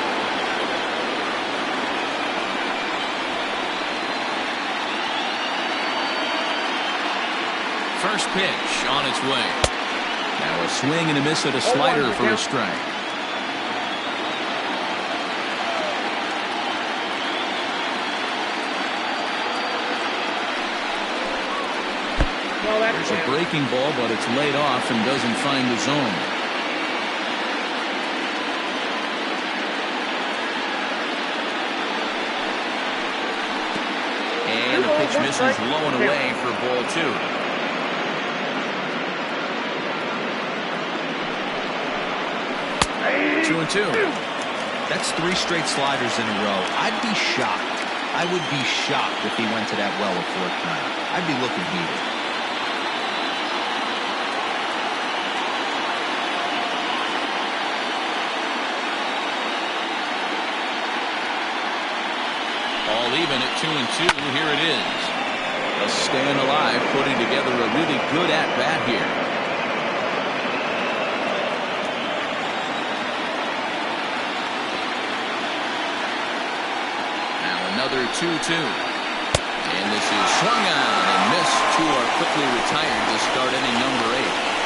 Speaker 2: First pitch on its way. Now a swing and a miss at a slider for a strike. There's a breaking ball, but it's laid off and doesn't find the zone. And the pitch misses low and away for ball 2. Two and 2.
Speaker 5: That's 3 straight sliders in a row. I'd be shocked I would be shocked if he went to that well a fourth time. I'd be looking heated.
Speaker 2: All even at 2-2. Here it is. A stand alive, putting together a really good at-bat here. Now another 2-2. And this is swung on and missed. Two are quickly retired to start inning number 8.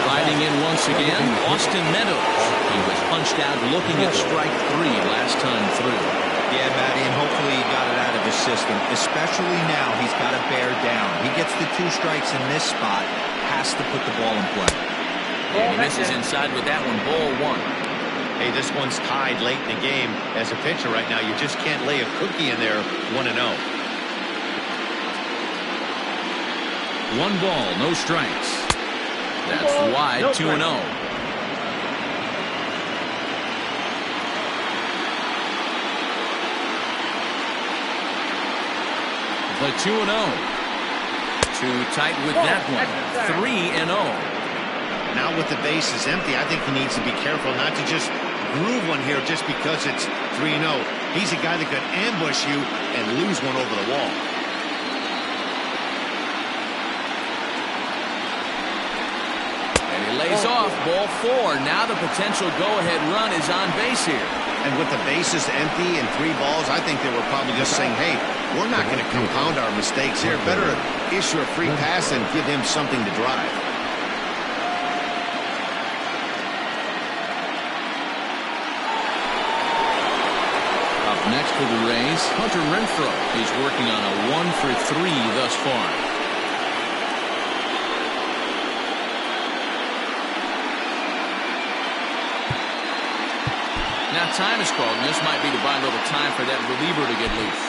Speaker 2: Riding in once again, Austin Meadows. He was punched out looking at strike 3 last time through.
Speaker 5: Yeah, Matty, and hopefully he got it out of his system. Especially now, he's got to bear down. He gets the 2 strikes in this spot, has to put the ball in play.
Speaker 2: And he misses inside with that one, ball 1.
Speaker 3: Hey, this one's tied late in the game. As a pitcher right now, you just can't lay a cookie in there 1-0.
Speaker 2: 1 ball, no strikes. That's wide, 2-0. The 2-0. Too tight with that one. 3-0.
Speaker 3: Now with the bases empty, I think he needs to be careful not to just groove one here just because it's 3-0. He's a guy that could ambush you and lose one over the wall.
Speaker 2: Lays off, ball 4. Now the potential go-ahead run is on base here.
Speaker 3: And with the bases empty and 3 balls, I think they were probably just saying, hey, we're not going to compound our mistakes here. Better issue a free pass and give him something to drive.
Speaker 2: Up next for the Rays, Hunter Renfroe. He's working on a 1-for-3 thus far. Now time is called, and this might be to buy a little time for that reliever to get loose.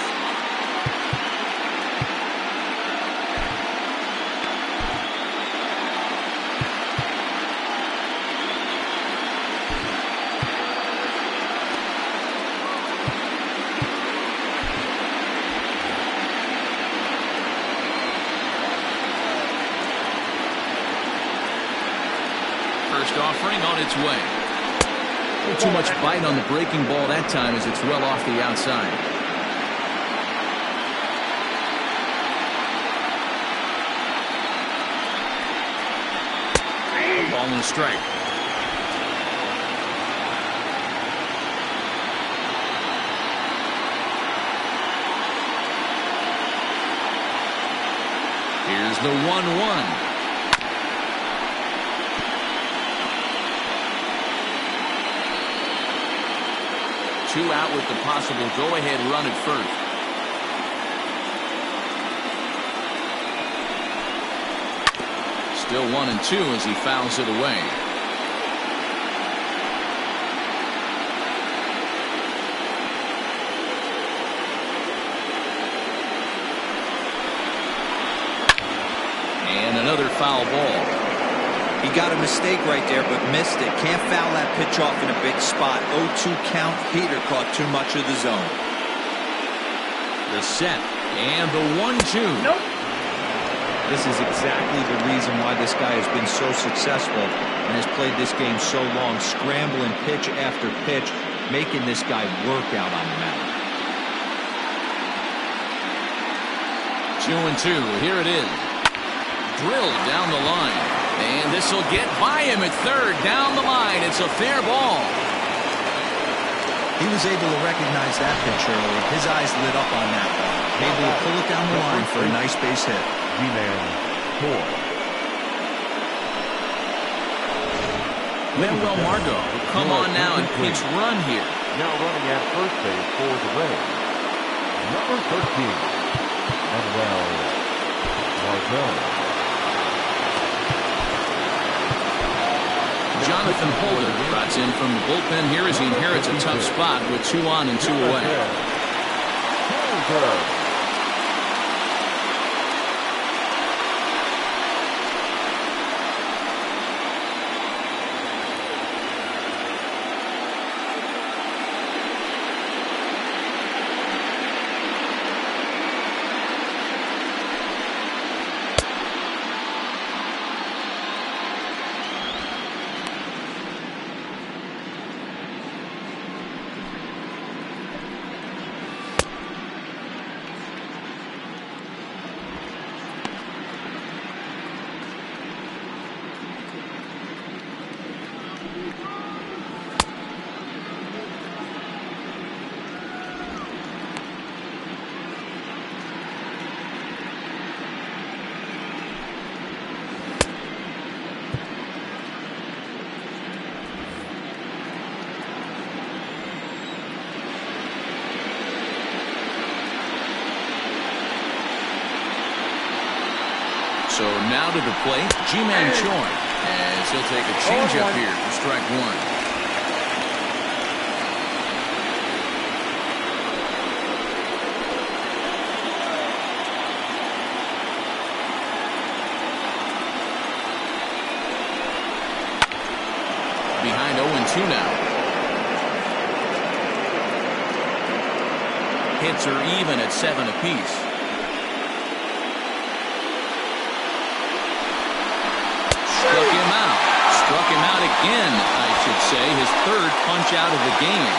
Speaker 2: First offering on its way. Too much bite on the breaking ball that time as it's well off the outside. Ball and a strike. Here's the 1-1. 2 out with the possible go-ahead run at first. Still 1-2 as he fouls it away. And another foul ball.
Speaker 5: He got a mistake right there, but missed it. Can't foul that pitch off in a big spot. 0-2 count. Heater caught too much of the zone.
Speaker 2: The set. And the 1-2.
Speaker 7: Nope.
Speaker 5: This is exactly the reason why this guy has been so successful and has played this game so long. Scrambling pitch after pitch, making this guy work out on the mound.
Speaker 2: 2-2. Here it is. Drilled down the line. And this will get by him at third. Down the line. It's a fair ball.
Speaker 5: He was able to recognize that pitch earlier. His eyes lit up on that one. Able to pull it down the line for a nice base hit.
Speaker 4: G-Man 4.
Speaker 2: Manuel Margot will come on now and pinch run here.
Speaker 4: Now running at first base for the Rays. Number 13. Manuel Margot.
Speaker 2: Jonathan Holden trots in from the bullpen here as he inherits a tough spot with 2 on and 2 away. So now to the plate, Ji-Man Choi. As he'll take a changeup here for strike one. Behind 0-2 now. Hits are even at 7 apiece. Struck him out again, I should say. His third punch out of the game.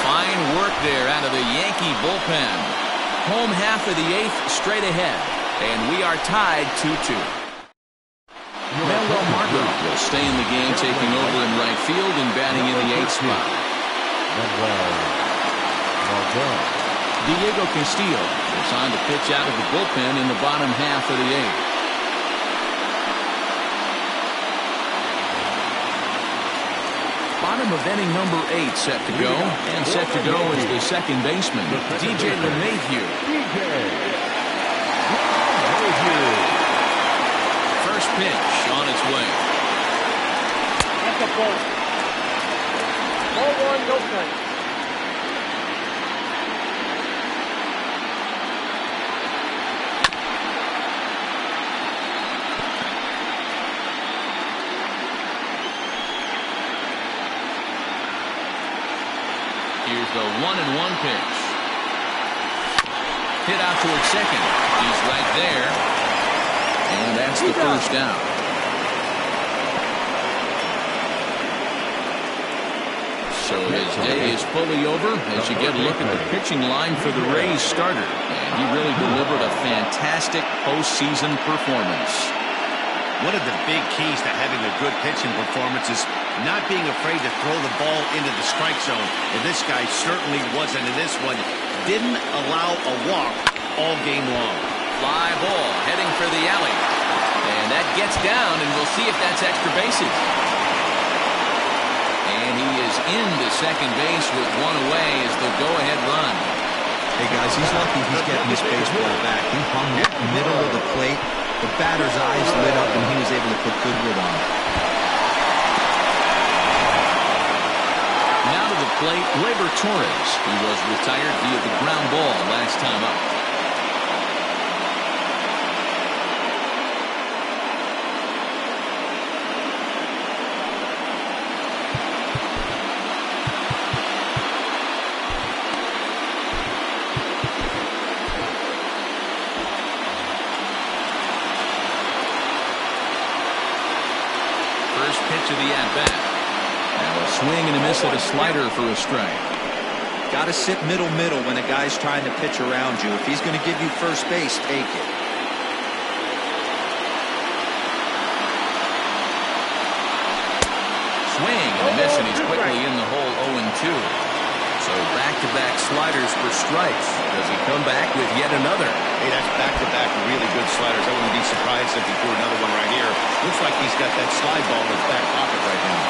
Speaker 2: Fine work there out of the Yankee bullpen. Home half of the 8th straight ahead. And we are tied 2-2. Manuel Margot will stay in the game, taking over in right field and batting in the 8th spot. Diego Castillo is on to pitch out of the bullpen in the bottom half of the 8th. Bottom of inning number 8 set to go. And set to go is the second baseman, DJ LeMahieu. First pitch on its way.
Speaker 7: That's a ball. Ball 1, no strikes.
Speaker 2: Here's the 1-1 pitch. Hit out towards second. He's right there. And that's the first down. So his day is fully over as you get a look at the pitching line for the Rays starter. And he really delivered a fantastic postseason performance.
Speaker 3: One of the big keys to having a good pitching performance is not being afraid to throw the ball into the strike zone. And this guy certainly wasn't in this one. Didn't allow a walk all game long.
Speaker 2: Fly ball heading for the alley. And that gets down, and we'll see if that's extra bases. And he is into second base with one away as the go-ahead run.
Speaker 5: Hey, guys, he's lucky he's getting this baseball back. He hung it in the middle of the plate. The batter's eyes lit up, and he was able to put good wood on it.
Speaker 2: Now to the plate, Gleyber Torres, who was retired via the ground ball last time up. First pitch of the at-bat. Now a swing and a miss at a slider for a strike.
Speaker 5: Got to sit middle when a guy's trying to pitch around you. If he's going to give you first base, take it.
Speaker 2: Swing and a miss, and he's quickly in the hole 0-2. So back-to-back sliders for strikes. Does he come back with yet another?
Speaker 3: Hey, that's back-to-back really good sliders. I wouldn't be surprised if he threw another one right here. Looks like he's got that slide ball in his back pocket right now.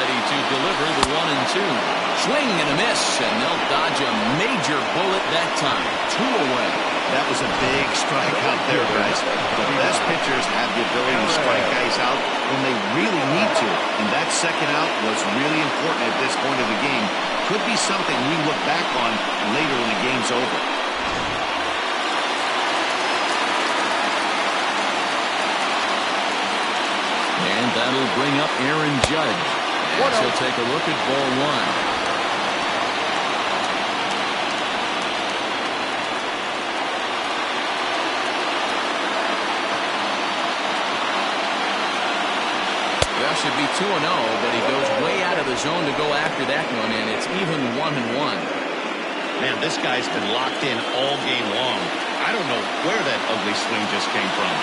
Speaker 2: Ready to deliver the 1-2. Swing and a miss, and they'll dodge a major bullet that time. 2 away.
Speaker 3: That was a big strike out there, guys. The best pitchers have the ability to strike guys out when they really need to. And that second out was really important at this point of the game. Could be something we look back on later when the game's over.
Speaker 2: And that'll bring up Aaron Judge. And he'll take a look at ball 1. Should be 2-0, but he goes way out of the zone to go after that one, and it's even 1-1.
Speaker 3: Man, this guy's been locked in all game long. I don't know where that ugly swing just came from.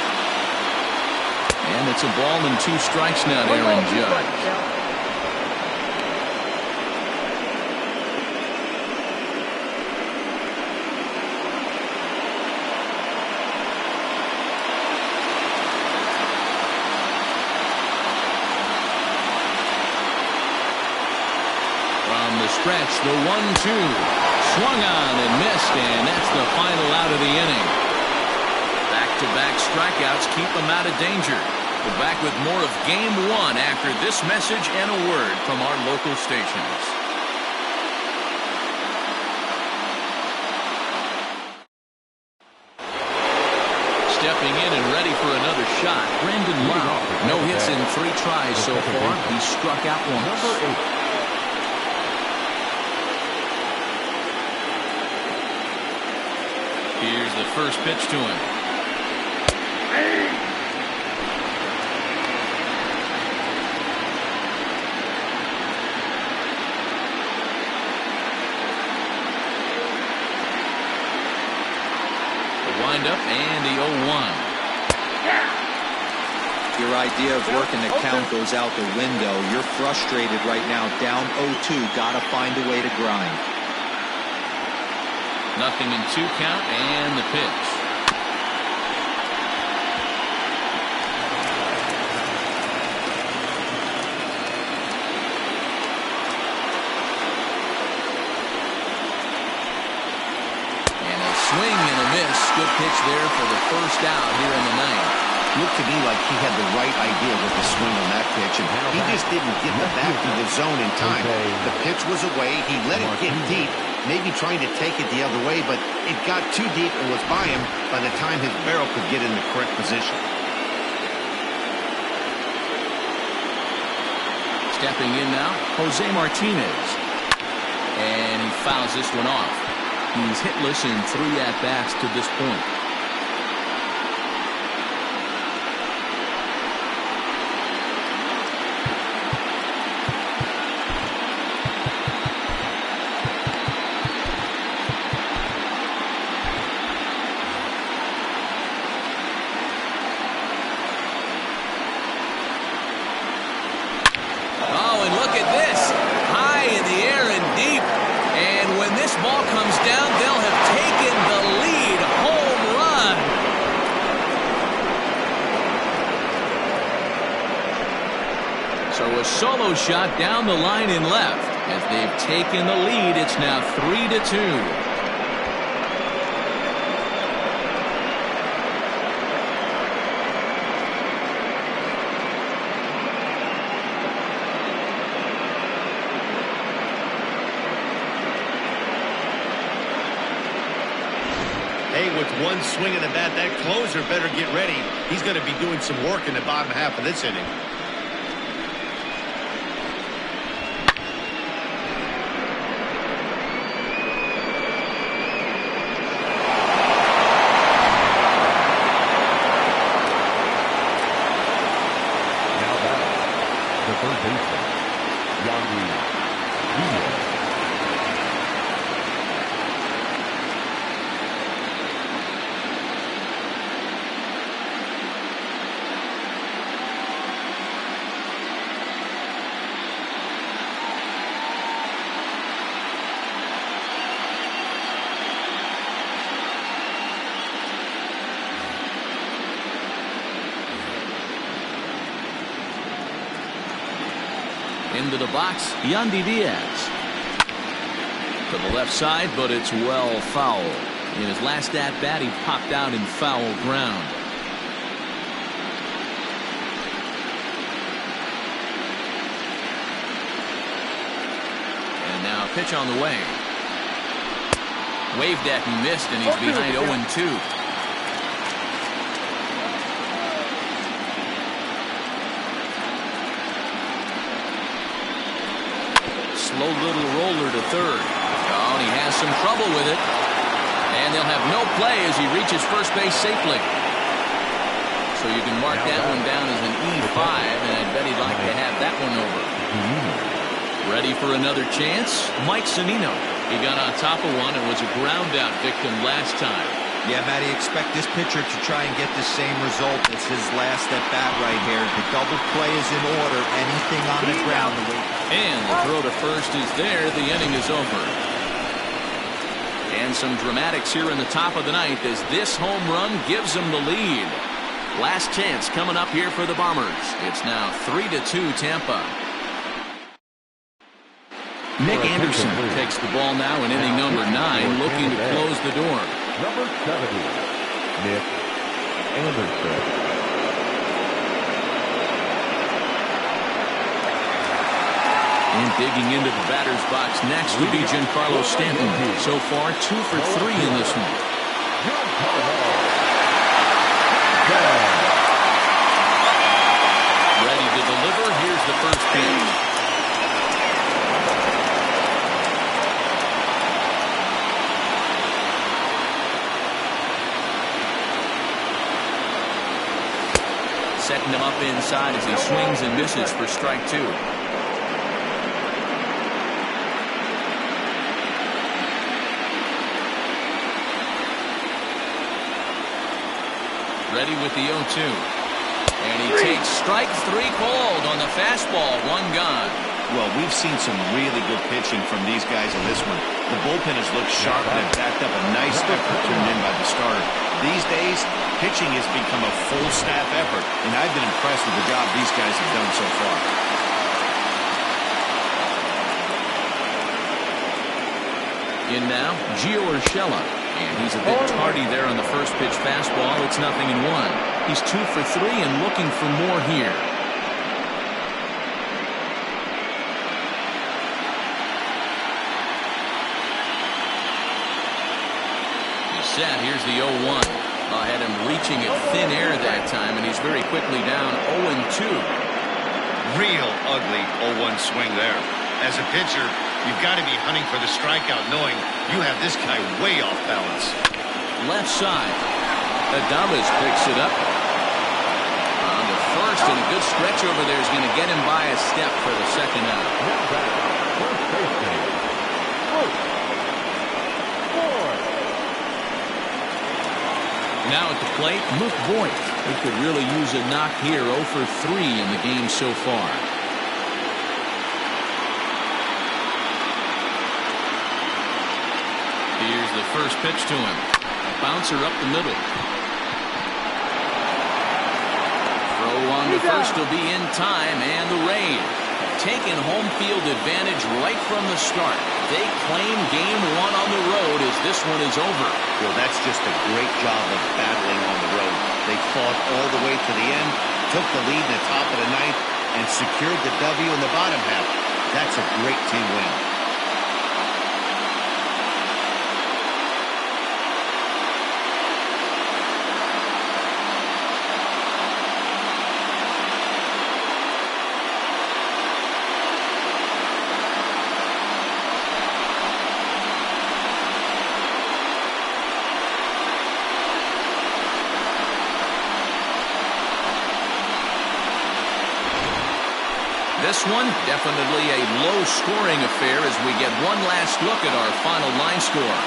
Speaker 2: And it's a ball and 2 strikes now to Aaron Judge. stretch. The 1-2. Swung on and missed, and that's the final out of the inning. Back-to-back strikeouts keep them out of danger. We're back with more of Game 1 after this message and a word from our local stations. Stepping in and ready for another shot, Brendan Lau. No hits in 3 tries so far. He struck out once.
Speaker 4: Number 8.
Speaker 2: Here's the first pitch to him. The windup and the 0-1.
Speaker 5: Your idea of working the count goes out the window. You're frustrated right now, down 0-2. Got to find a way to grind.
Speaker 2: Nothing in 2 count and the pitch. And a swing and a miss. Good pitch there for the first out here in the 9th.
Speaker 3: Looked to me like he had the right idea with the swing on that pitch, and he just didn't get the bat to the zone in time. The pitch was away. He let it get deep, maybe trying to take it the other way, but it got too deep and was by him by the time his barrel could get in the correct position.
Speaker 2: Stepping in now, Jose Martinez. And he fouls this one off. He's hitless in 3 at-bats to this point. A solo shot down the line and left. As they've taken the lead, it's now 3-2.
Speaker 3: Hey, with one swing of the bat, that closer better get ready. He's going to be doing some work in the bottom half of this inning.
Speaker 2: Into the box, Yandy Diaz. To the left side, but it's well foul. In his last at-bat, he popped out in foul ground. And now a pitch on the way. Waved at and missed, and he's behind 0-2. Slow little roller to third. Oh, and he has some trouble with it. And they'll have no play as he reaches first base safely. So you can mark that one down as an E5, and I bet he'd like to have that one over. Ready for another chance? Mike Zunino. He got on top of one and was a ground out victim last time.
Speaker 5: Yeah, Matty, expect this pitcher to try and get the same result as his last at-bat right here. The double play is in order. Anything on the ground.
Speaker 2: And the throw to first is there. The inning is over. And some dramatics here in the top of the 9th as this home run gives them the lead. Last chance coming up here for the Bombers. It's now 3-2 Tampa. Nick Anderson takes the ball now in inning number 9, looking to close the door.
Speaker 4: Number 70, Nick Anderson.
Speaker 2: And digging into the batter's box next would be Giancarlo Stanton. So far, 2 for 3 in this one. Ready to deliver. Here's the first pitch. Setting him up inside as he swings and misses for strike 2. Ready with the 0-2. And he takes strike 3 called on the fastball. 1 gone.
Speaker 3: Well, we've seen some really good pitching from these guys in this one. The bullpen has looked sharp and backed up a nice effort turned in by the starter. These days, pitching has become a full staff effort, and I've been impressed with the job these guys have done so far.
Speaker 2: In now, Gio Urshela. And he's a bit tardy there on the first pitch fastball. It's 0-1. He's 2 for 3 and looking for more here. He's set. Here's the 0-1. Had him reaching at thin air that time, and he's very quickly down 0-2.
Speaker 3: Real ugly 0-1 swing there. As a pitcher, you've got to be hunting for the strikeout, knowing you have this guy way off balance.
Speaker 2: Left side. Adames picks it up. On the first, and a good stretch over there is going to get him by a step for the second out. Now at the plate, Luke Voit. He could really use a knock here. 0 for 3 in the game so far. Here's the first pitch to him. A bouncer up the middle. Throw on the first will be in time, and the Rays taking home field advantage right from the start. They claim game 1 on the road as this one is over.
Speaker 3: Well, that's just a great job of battling on the road. They fought all the way to the end, took the lead in the top of the 9th, and secured the W in the bottom half. That's a great team win.
Speaker 2: This one, definitely a low-scoring affair as we get one last look at our final line score.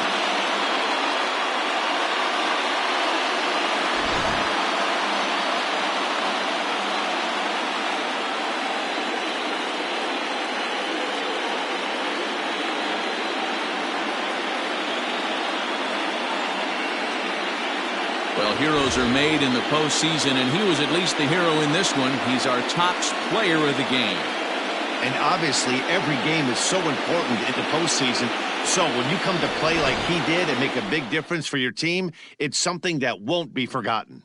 Speaker 2: Well, heroes are made in the postseason, and he was at least the hero in this one. He's our top player of the game.
Speaker 3: And obviously, every game is so important in the postseason. So when you come to play like he did and make a big difference for your team, it's something that won't be forgotten.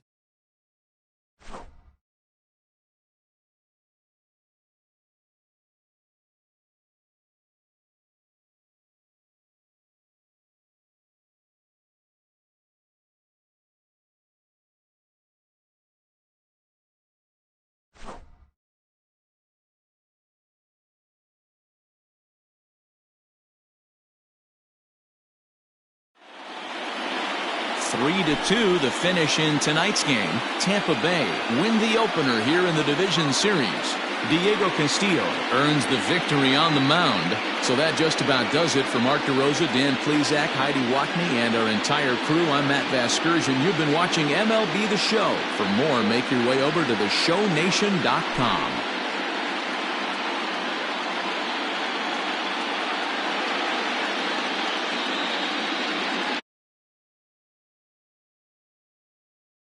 Speaker 2: Three to 2, the finish in tonight's game. Tampa Bay win the opener here in the division series. Diego Castillo earns the victory on the mound. So that just about does it for Mark DeRosa, Dan Plesac, Heidi Watney, and our entire crew. I'm Matt Vasgersian. You've been watching MLB The Show. For more, make your way over to theshownation.com.